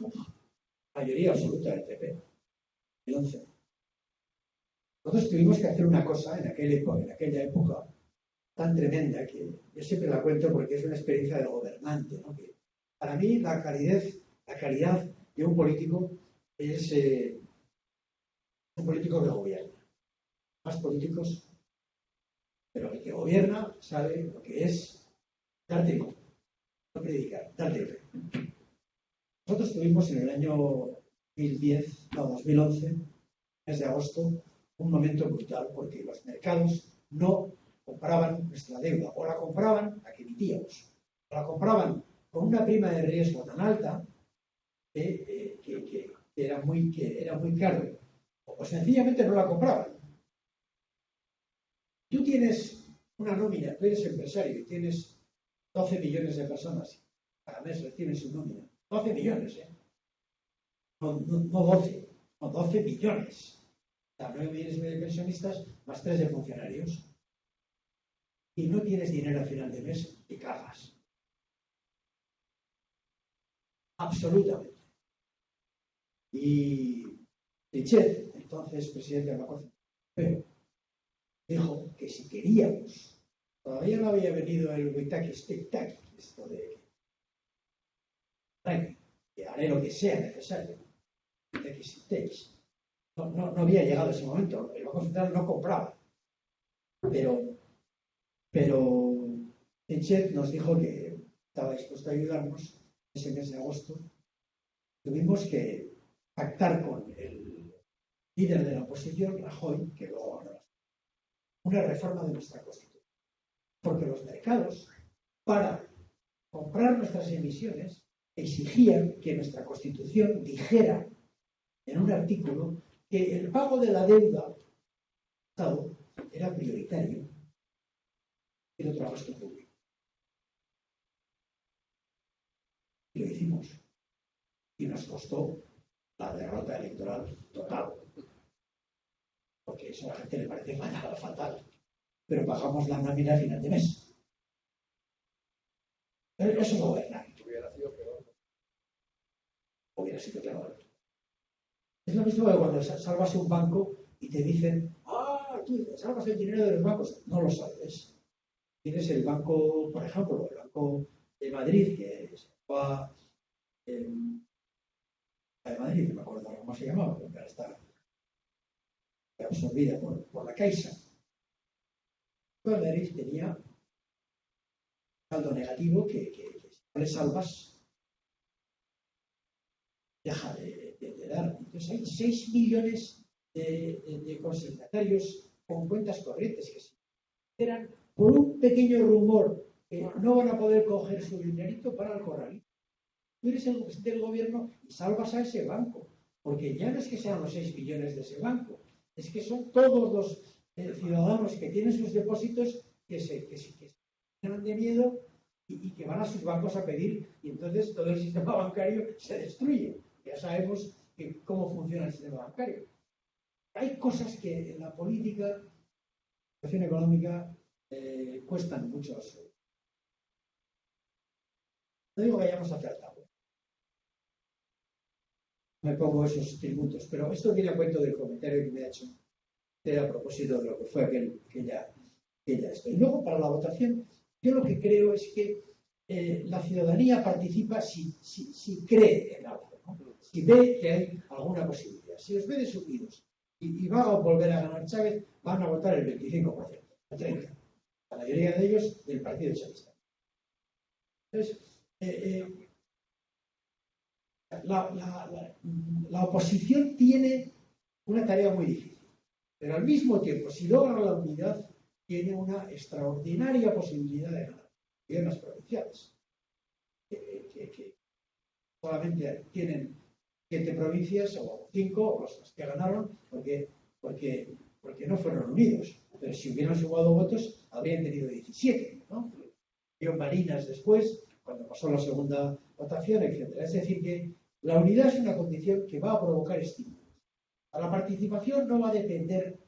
mayoría absoluta del PP. El 11. Nosotros tuvimos que hacer una cosa en aquella época tan tremenda que yo siempre la cuento porque es una experiencia de gobernante, ¿no? Que para mí la calidad de un político es un político que gobierna. Más políticos, pero el que gobierna sabe lo que es dar trigo, no predicar, dar trigo. Nosotros tuvimos en el año 2011, mes de agosto, un momento brutal porque los mercados no compraban nuestra deuda, o la compraban a que emitíamos, o la compraban con una prima de riesgo tan alta que era muy caro, o sencillamente no la compraban. Tú tienes una nómina, tú eres empresario y tienes 12 millones de personas, cada mes reciben su nómina. 12 millones, no 12, no 12 millones. O sea, 9 millones de pensionistas más 3 de funcionarios. Y no tienes dinero al final de mes, te cagas. Absolutamente. Y Trichet, entonces presidente del Banco Central, dijo que si queríamos, todavía no había venido el witaki-stick-taki, esto de que haré lo que sea necesario, no había llegado ese momento, el Banco Central no compraba, pero Trichet nos dijo que estaba dispuesto a ayudarnos ese mes de agosto. Tuvimos que pactar con el líder de la oposición, Rajoy, que luego ganó una reforma de nuestra Constitución. Porque los mercados, para comprar nuestras emisiones, exigían que nuestra Constitución dijera en un artículo que el pago de la deuda del Estado era prioritario en otro gasto público. Y lo hicimos. Y nos costó la derrota electoral total. Porque eso a la gente le parece fatal. Pero pagamos la nómina a final de mes. Pero eso es gobernar. Hubiera sido peor. Hubiera sido peor. Es lo mismo que cuando salvas un banco y te dicen, tú salvas el dinero de los bancos. No lo sabes. Tienes el banco, por ejemplo, el Banco de Madrid, que se va de Madrid, no me acuerdo cómo se llamaba, porque ahora está absorbida por la Caixa. El Banco de Madrid tenía saldo negativo que si no le salvas, deja de dar. Entonces hay 6 millones de consignatarios con cuentas corrientes que se enteran por un pequeño rumor que no van a poder coger su dinerito para el corralito. Tú eres el presidente del gobierno y salvas a ese banco, porque ya no es que sean los 6 millones de ese banco, es que son todos los ciudadanos que tienen sus depósitos que se llenan de miedo y que van a sus bancos a pedir, y entonces todo el sistema bancario se destruye. Ya sabemos cómo funciona el sistema bancario. Hay cosas que en la política, en la situación económica, cuestan mucho. No digo que vayamos a hacer tabú. Me pongo esos tributos, pero esto viene a cuento del comentario que me ha hecho a propósito de lo que fue aquella esto. Y luego, para la votación, yo lo que creo es que la ciudadanía participa si cree en algo, ¿no? Si ve que hay alguna posibilidad. Si los ve desubidos y va a volver a ganar Chávez, van a votar el 25%, el 30%. La mayoría de ellos del Partido Chavista. Entonces, la oposición tiene una tarea muy difícil, pero al mismo tiempo, si logra la unidad, tiene una extraordinaria posibilidad de ganar gobiernos provinciales, que solamente tienen 7 provincias o 5, o los que ganaron, porque no fueron unidos. Pero si hubieran sumado votos, habrían tenido 17, ¿no? Dio Marinas después, cuando pasó la segunda votación, etc. Es decir, que la unidad es una condición que va a provocar estímulos. A la participación no va a depender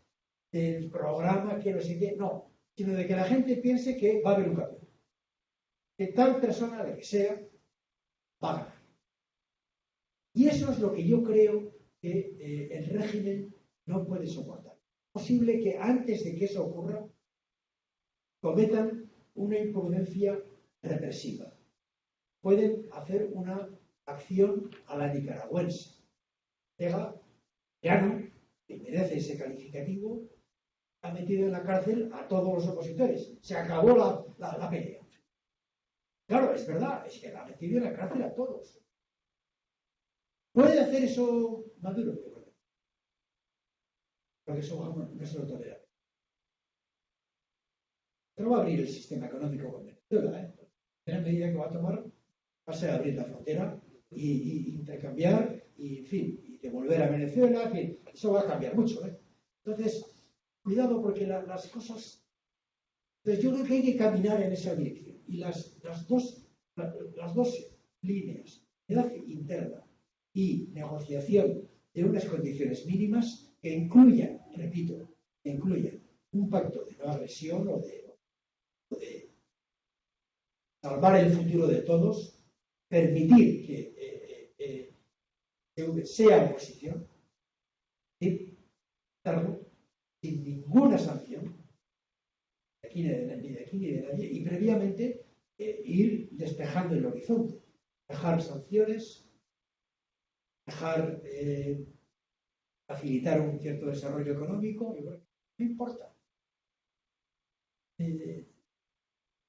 del programa, que no sé qué, no, sino de que la gente piense que va a haber un cambio. Que tal persona, la que sea, va a ganar. Y eso es lo que yo creo que el régimen no puede soportar. Es posible que antes de que eso ocurra, cometan una imprudencia represiva. Pueden hacer una acción a la nicaragüense. Llano, que merece ese calificativo, ha metido en la cárcel a todos los opositores. Se acabó la pelea. Claro, es verdad, es que la ha metido en la cárcel a todos. ¿Puede hacer eso Maduro? Porque eso no se lo tolera. No va a abrir el sistema económico con Venezuela. La primera medida que va a tomar va a ser abrir la frontera y intercambiar y, en fin, y devolver a Venezuela, que eso va a cambiar mucho. Entonces, cuidado porque las cosas... Entonces, yo creo que hay que caminar en esa dirección. Y las dos líneas, unidad interna y negociación de unas condiciones mínimas que incluyan, repito, que incluyan un pacto de no agresión o de salvar el futuro de todos, permitir que sea oposición, sin ninguna sanción, ni de aquí ni de nadie, y previamente ir despejando el horizonte, dejar sanciones, dejar facilitar un cierto desarrollo económico, y bueno, no importa. He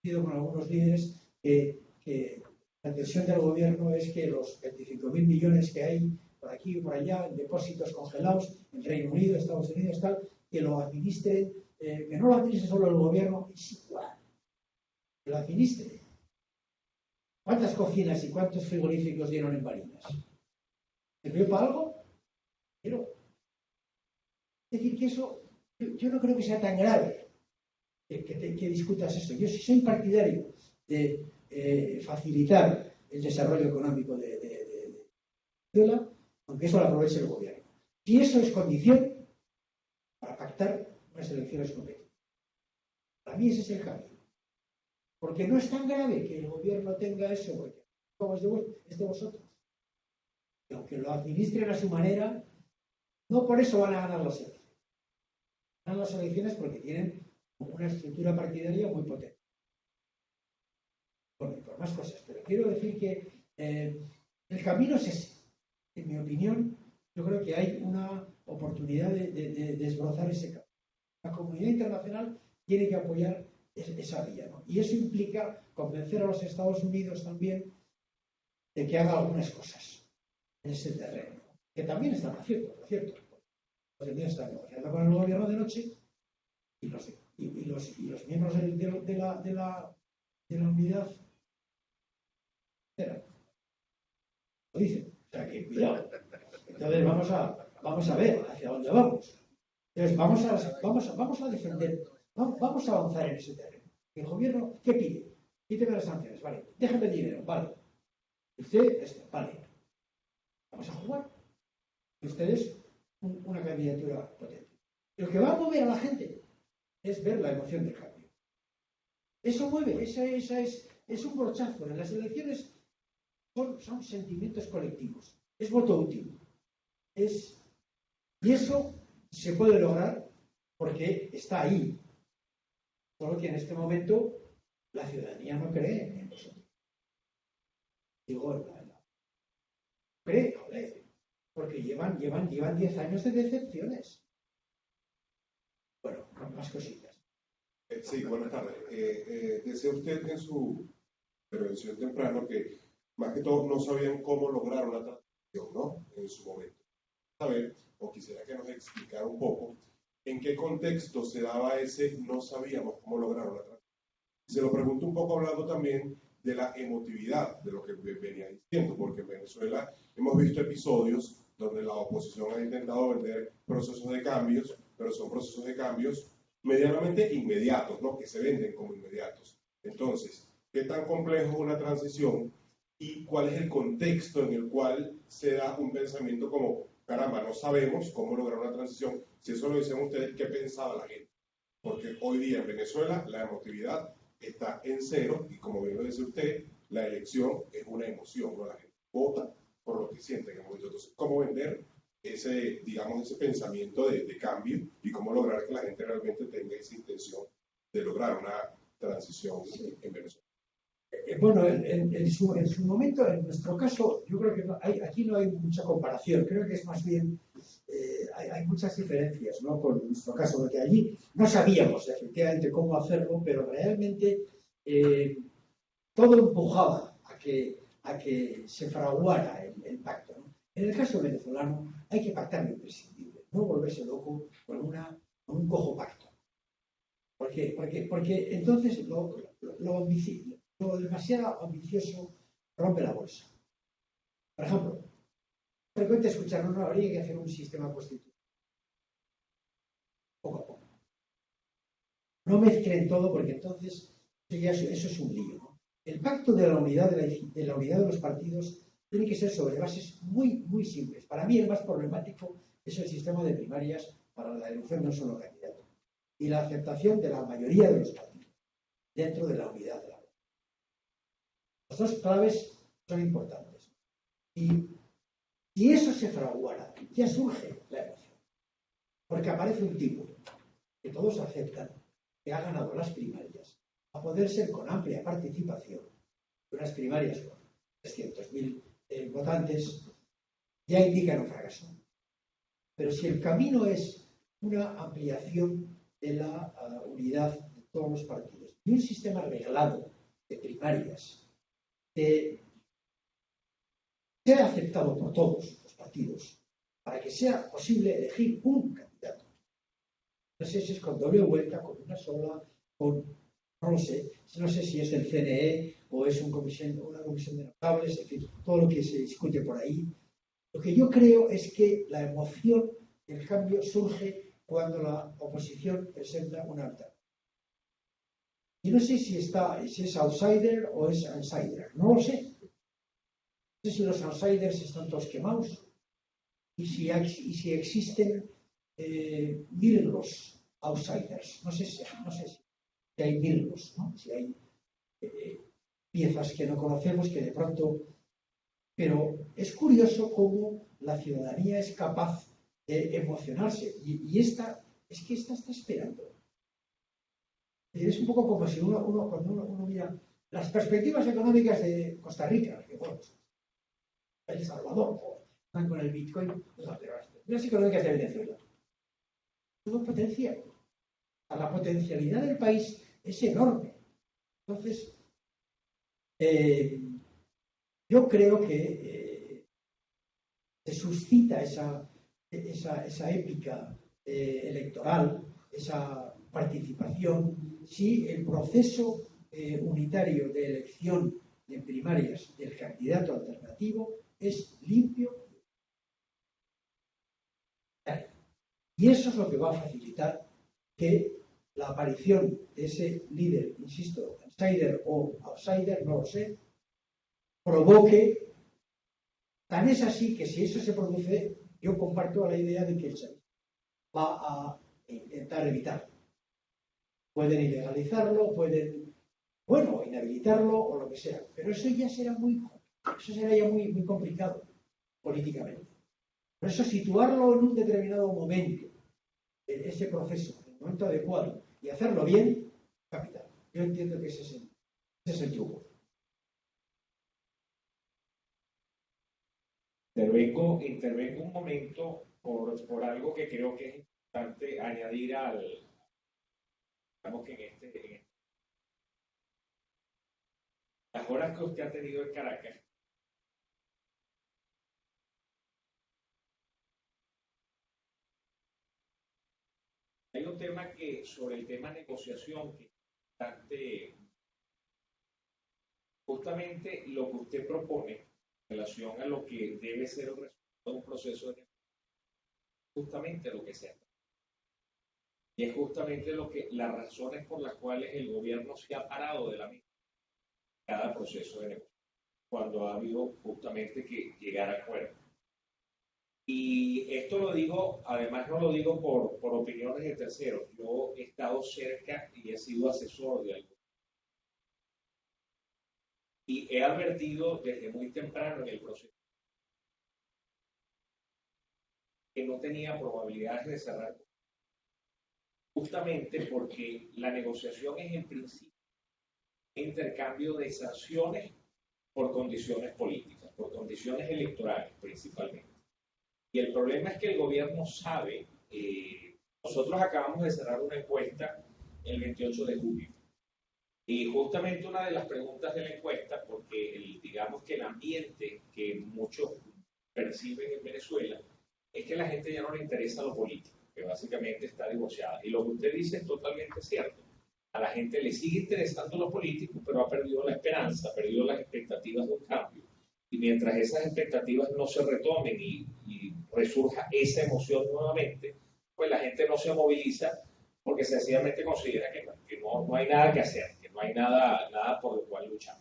sido con algunos líderes que la tensión del gobierno es que los 25.000 millones que hay por aquí y por allá en depósitos congelados en Reino Unido, Estados Unidos, tal, que lo administre, que no lo administre solo el gobierno, es igual, que lo administre. ¿Cuántas cocinas y cuántos frigoríficos dieron en Marinas? ¿Sirvió para algo? Pero, es decir, que eso, yo no creo que sea tan grave que discutas eso. Yo sí soy partidario de facilitar el desarrollo económico de Venezuela, aunque eso lo aproveche el gobierno. Y eso es condición para pactar unas elecciones competitivas. Para mí ese es el camino. Porque no es tan grave que el gobierno tenga eso, porque como es de vosotros. Y aunque lo administren a su manera, no por eso van a ganar las elecciones. Ganan las elecciones porque tienen una estructura partidaria muy potente. Bueno, y por más cosas. Pero quiero decir que el camino es ese. En mi opinión, yo creo que hay una oportunidad de desbrozar ese camino. La comunidad internacional tiene que apoyar esa vía, ¿no? Y eso implica convencer a los Estados Unidos también de que haga algunas cosas en ese terreno, que también están haciendo, por cierto. Los Unidos están negociando con el gobierno de noche y los miembros de la unidad lo dicen. O sea que cuidado. Entonces vamos a ver hacia dónde vamos. Entonces vamos a defender, vamos a avanzar en ese terreno. El gobierno, ¿qué pide? quíteme las sanciones, vale, déjame el dinero, vale. Usted, vale, vamos a jugar. Usted es una candidatura potente. Lo que va a mover a la gente es ver la emoción del cambio. Eso mueve, esa es un brochazo. En las elecciones son sentimientos colectivos, es voto útil. Y eso se puede lograr porque está ahí. Solo que en este momento la ciudadanía no cree en nosotros. Digo, cree, joder, porque llevan 10 años de decepciones. Bueno, más cositas. Sí, buenas tardes. Decía usted en su intervención temprano que más que todo no sabían cómo lograr una transición, ¿no? En su momento. Saber, o quisiera que nos explicara un poco, en qué contexto se daba ese no sabíamos cómo lograr una transición. Se lo pregunto un poco hablando también de la emotividad de lo que venía diciendo, porque en Venezuela hemos visto episodios donde la oposición ha intentado vender procesos de cambios, pero son procesos de cambios medianamente inmediatos, ¿no? Que se venden como inmediatos. Entonces, ¿qué tan complejo es una transición y cuál es el contexto en el cual se da un pensamiento como, caramba, no sabemos cómo lograr una transición? Si eso lo dicen ustedes, ¿qué pensaba la gente? Porque hoy día en Venezuela la emotividad está en cero y como bien lo dice usted, la elección es una emoción, ¿no? La gente vota por lo que siente en el momento. Entonces, ¿cómo vender ese, digamos, ese pensamiento de cambio y cómo lograr que la gente realmente tenga esa intención de lograr una transición en Venezuela? Bueno, en su momento, en nuestro caso, yo creo que aquí no hay mucha comparación. Creo que es más bien, hay muchas diferencias, ¿no? Con nuestro caso, porque allí no sabíamos efectivamente cómo hacerlo, pero realmente todo empujaba a que se fraguara el pacto, ¿no? En el caso venezolano hay que pactar lo imprescindible, no volverse loco con un cojo pacto. Porque entonces lo demasiado ambicioso rompe la bolsa. Por ejemplo, es frecuente escuchar, no habría que hacer un sistema constitucional. Poco a poco. No mezclen todo porque entonces eso es un lío, ¿no? El pacto de la unidad de los partidos tiene que ser sobre bases muy, muy simples. Para mí el más problemático es el sistema de primarias para la elección de un solo candidato y la aceptación de la mayoría de los partidos dentro de la unidad de la. Las dos claves son importantes. Y si eso se fraguara, ya surge la emoción. Porque aparece un tipo que todos aceptan, que ha ganado las primarias, a poder ser con amplia participación, unas primarias con 300.000 votantes, ya indican un fracaso. Pero si el camino es una ampliación de la unidad de todos los partidos y un sistema reglado de primarias que sea aceptado por todos los partidos para que sea posible elegir un candidato. No sé si es con doble vuelta, con una sola, no lo sé. No sé si es el CNE o es una comisión de notables, en fin, todo lo que se discute por ahí. Lo que yo creo es que la emoción del cambio surge cuando la oposición presenta una alternativa. Y no sé si es outsider o es insider, no lo sé. No sé si los outsiders están todos quemados y si existen virgos outsiders. No sé si hay virgos, ¿no? Si hay piezas que no conocemos que de pronto. Pero es curioso cómo la ciudadanía es capaz de emocionarse y esta está esperando. Es un poco como si cuando uno mira las perspectivas económicas de Costa Rica, que bueno, El Salvador, están con el Bitcoin, pero las económicas de Venezuela. Todo potencia. La potencialidad del país es enorme. Entonces, yo creo que se suscita esa épica electoral, esa participación, si el proceso unitario de elección en primarias del candidato alternativo es limpio. Y eso es lo que va a facilitar que la aparición de ese líder, insisto, insider o outsider, no lo sé, provoque. Tan es así que si eso se produce, yo comparto la idea de que el chavismo va a intentar evitarlo. Pueden ilegalizarlo, pueden, bueno, inhabilitarlo o lo que sea, pero eso ya será muy complicado políticamente. Por eso situarlo en un determinado momento, en ese proceso, en el momento adecuado, y hacerlo bien, capital. Yo entiendo que ese es el truco. Intervengo un momento por algo que creo que es importante añadir digamos que en las horas que usted ha tenido en Caracas. Hay un tema sobre el tema negociación, que es bastante, justamente lo que usted propone en relación a lo que debe ser el resultado de un proceso de negociación, justamente lo que sea. Y es justamente las razones por las cuales el gobierno se ha parado de la misma cada proceso de negociación, cuando ha habido justamente que llegar a acuerdo. Y esto lo digo, además no lo digo por opiniones de terceros. Yo he estado cerca y he sido asesor de algo. Y he advertido desde muy temprano en el proceso que no tenía probabilidades de cerrar. Justamente porque la negociación es en principio intercambio de sanciones por condiciones políticas, por condiciones electorales principalmente. Y el problema es que el gobierno sabe, nosotros acabamos de cerrar una encuesta el 28 de julio. Y justamente una de las preguntas de la encuesta, porque digamos que el ambiente que muchos perciben en Venezuela es que a la gente ya no le interesa lo político, que básicamente está divorciada. Y lo que usted dice es totalmente cierto. A la gente le sigue interesando lo político, pero ha perdido la esperanza, ha perdido las expectativas de un cambio. Y mientras esas expectativas no se retomen y resurja esa emoción nuevamente, pues la gente no se moviliza porque sencillamente considera que no hay nada que hacer, que no hay nada por lo cual luchar.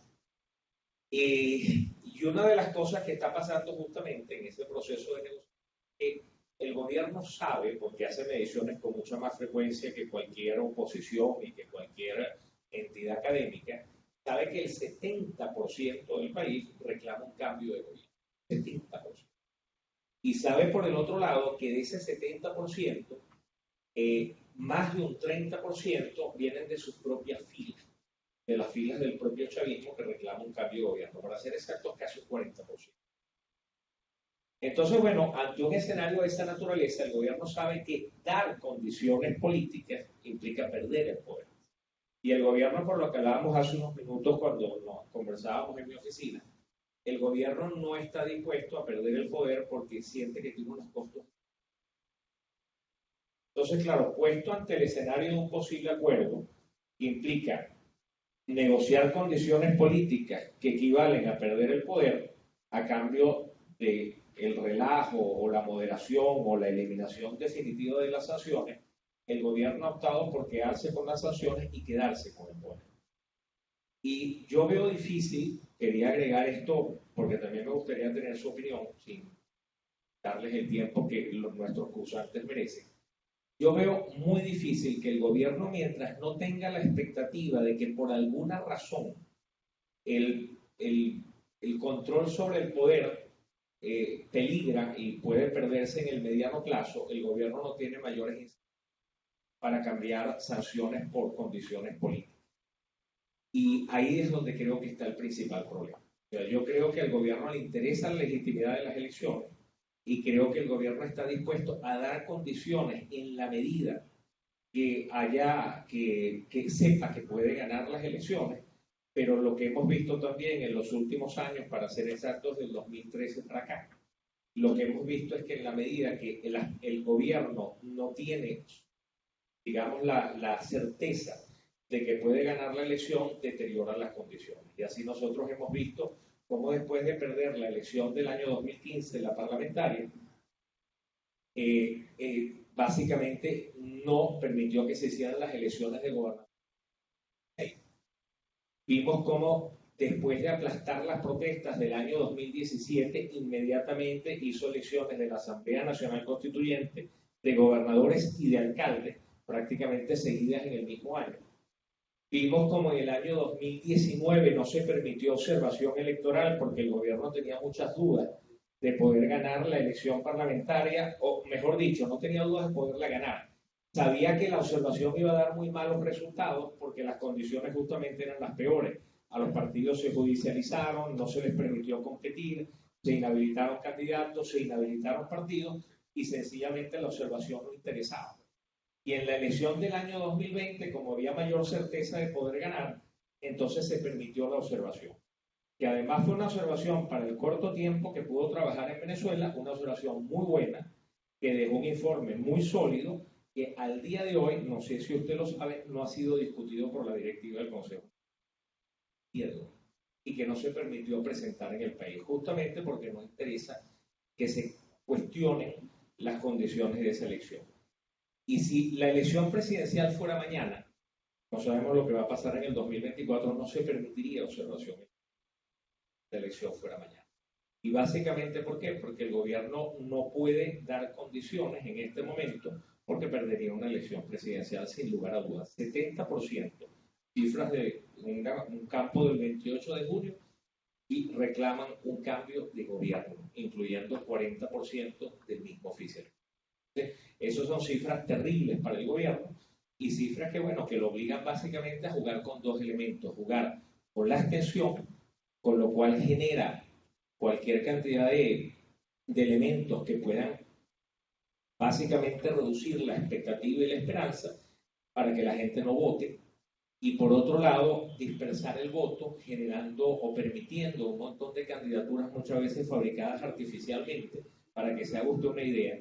Y una de las cosas que está pasando justamente en ese proceso de negociación es que el gobierno sabe, porque hace mediciones con mucha más frecuencia que cualquier oposición y que cualquier entidad académica, sabe que el 70% del país reclama un cambio de gobierno. 70%. Y sabe por el otro lado que de ese 70%, más de un 30% vienen de sus propias filas, de las filas del propio chavismo que reclama un cambio de gobierno. Para ser exactos, casi un 40%. Entonces, bueno, ante un escenario de esta naturaleza, el gobierno sabe que dar condiciones políticas implica perder el poder. Y el gobierno, por lo que hablábamos hace unos minutos cuando nos conversábamos en mi oficina, el gobierno no está dispuesto a perder el poder porque siente que tiene unos costos. Entonces, claro, puesto ante el escenario de un posible acuerdo, implica negociar condiciones políticas que equivalen a perder el poder a cambio de el relajo o la moderación o la eliminación definitiva de las sanciones. El gobierno ha optado por quedarse con las sanciones y quedarse con el poder. Y yo veo difícil, quería agregar esto porque también me gustaría tener su opinión sin darles el tiempo que nuestros cursantes merecen. Yo veo muy difícil que el gobierno, mientras no tenga la expectativa de que por alguna razón el control sobre el poder peligra y puede perderse en el mediano plazo, el gobierno no tiene mayores incentivos para cambiar sanciones por condiciones políticas. Y ahí es donde creo que está el principal problema. O sea, yo creo que al gobierno le interesa la legitimidad de las elecciones y creo que el gobierno está dispuesto a dar condiciones en la medida que sepa que puede ganar las elecciones, pero lo que hemos visto también en los últimos años, para ser exactos, del 2013 para acá, lo que hemos visto es que en la medida que el gobierno no tiene, digamos, la certeza de que puede ganar la elección, deterioran las condiciones. Y así nosotros hemos visto cómo después de perder la elección del año 2015, la parlamentaria, básicamente no permitió que se hicieran las elecciones de gobernador. Vimos cómo después de aplastar las protestas del año 2017, inmediatamente hizo elecciones de la Asamblea Nacional Constituyente, de gobernadores y de alcaldes, prácticamente seguidas en el mismo año. Vimos como en el año 2019 no se permitió observación electoral porque el gobierno tenía muchas dudas de poder ganar la elección parlamentaria, o mejor dicho, no tenía dudas de poderla ganar. Sabía que la observación iba a dar muy malos resultados porque las condiciones justamente eran las peores. A los partidos se judicializaron, no se les permitió competir, se inhabilitaron candidatos, se inhabilitaron partidos y sencillamente la observación no interesaba. Y en la elección del año 2020, como había mayor certeza de poder ganar, entonces se permitió la observación. Que además fue una observación para el corto tiempo que pudo trabajar en Venezuela, una observación muy buena, que dejó un informe muy sólido, que al día de hoy, no sé si usted lo sabe, no ha sido discutido por la directiva del Consejo y que no se permitió presentar en el país, justamente porque no interesa que se cuestionen las condiciones de esa elección. Y si la elección presidencial fuera mañana, no sabemos lo que va a pasar en el 2024, no se permitiría observación si la elección fuera mañana. Y básicamente, ¿por qué? Porque el gobierno no puede dar condiciones en este momento porque perdería una elección presidencial sin lugar a dudas. 70%, cifras de un campo del 28 de junio, y reclaman un cambio de gobierno, incluyendo el 40% del mismo oficialismo. Esas son cifras terribles para el gobierno y cifras que, bueno, que lo obligan básicamente a jugar con dos elementos. Jugar con la abstención, con lo cual genera cualquier cantidad de elementos que puedan básicamente reducir la expectativa y la esperanza para que la gente no vote. Y por otro lado, dispersar el voto, generando o permitiendo un montón de candidaturas muchas veces fabricadas artificialmente. Para que se haga usted una idea,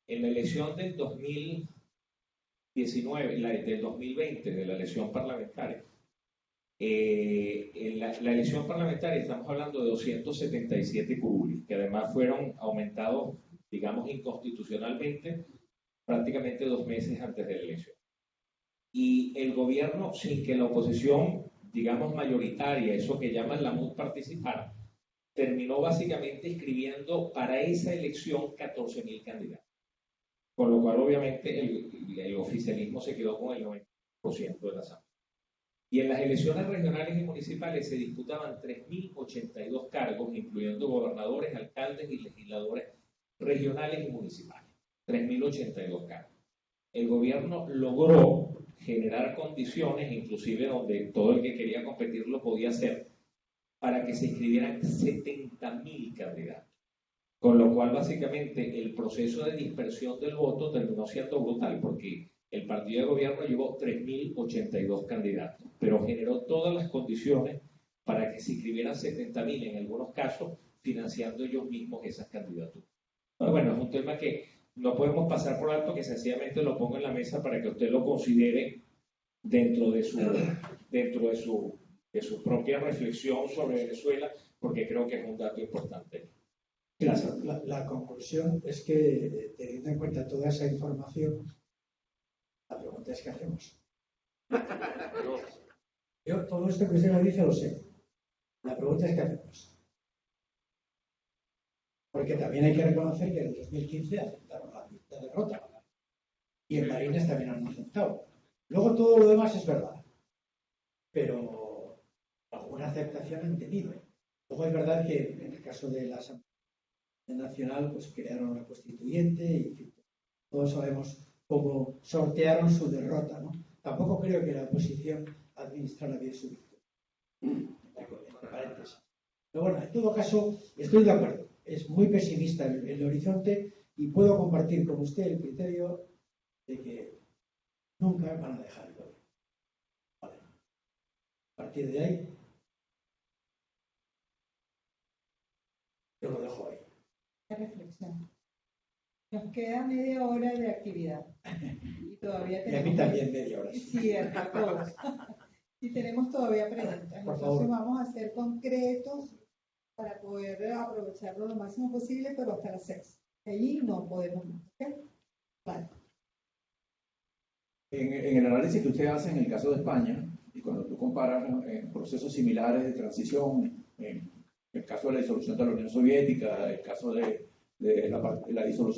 en la elección del 2019, del 2020, de la elección parlamentaria, en la elección parlamentaria estamos hablando de 277 curules, que además fueron aumentados, digamos, inconstitucionalmente, prácticamente 2 meses antes de la elección. Y el gobierno, sin que la oposición, digamos, mayoritaria, eso que llaman la MUD, participara, terminó básicamente inscribiendo para esa elección 14.000 candidatos. Con lo cual, obviamente, el oficialismo se quedó con el 90% de la asamblea. Y en las elecciones regionales y municipales se disputaban 3.082 cargos, incluyendo gobernadores, alcaldes y legisladores regionales y municipales. 3.082 cargos. El gobierno logró generar condiciones, inclusive donde todo el que quería competir lo podía hacer, para que se inscribieran 70.000 candidatos. Con lo cual, básicamente, el proceso de dispersión del voto terminó siendo brutal, porque el partido de gobierno llevó 3.082 candidatos, pero generó todas las condiciones para que se inscribieran 70.000, en algunos casos, financiando ellos mismos esas candidaturas. Pero bueno, es un tema que no podemos pasar por alto, que sencillamente lo pongo en la mesa para que usted lo considere dentro de su propia reflexión sobre Venezuela, porque creo que es un dato importante. Claro, la conclusión es que, teniendo en cuenta toda esa información, la pregunta es ¿qué hacemos? Yo todo esto que usted me dice lo sé. La pregunta es ¿qué hacemos? Porque también hay que reconocer que en el 2015 aceptaron la derrota. Y en Marines también han aceptado. Luego todo lo demás es verdad. Pero alguna aceptación han tenido. Luego es verdad que en el caso de la Asamblea Nacional, pues crearon una constituyente y todos sabemos cómo sortearon su derrota, ¿no? Tampoco creo que la oposición administrara bien su victoria. Pero bueno, en todo caso, estoy de acuerdo. Es muy pesimista el horizonte y puedo compartir con usted el criterio de que nunca van a dejar el gobierno. Vale. A partir de ahí, yo lo dejo ahí. Reflexión. Nos queda media hora de actividad. Y todavía tenemos. Y a mí también media hora. Sí, a todos. Y tenemos todavía preguntas. Por Entonces favor. vamos a ser concretos para poder aprovecharlo lo máximo posible, pero hasta las 6. Allí no podemos más. ¿Okay? Vale. en el análisis que usted hace en el caso de España, y cuando tú comparas procesos similares de transición, en el caso de la disolución de la Unión Soviética, el caso de la disolución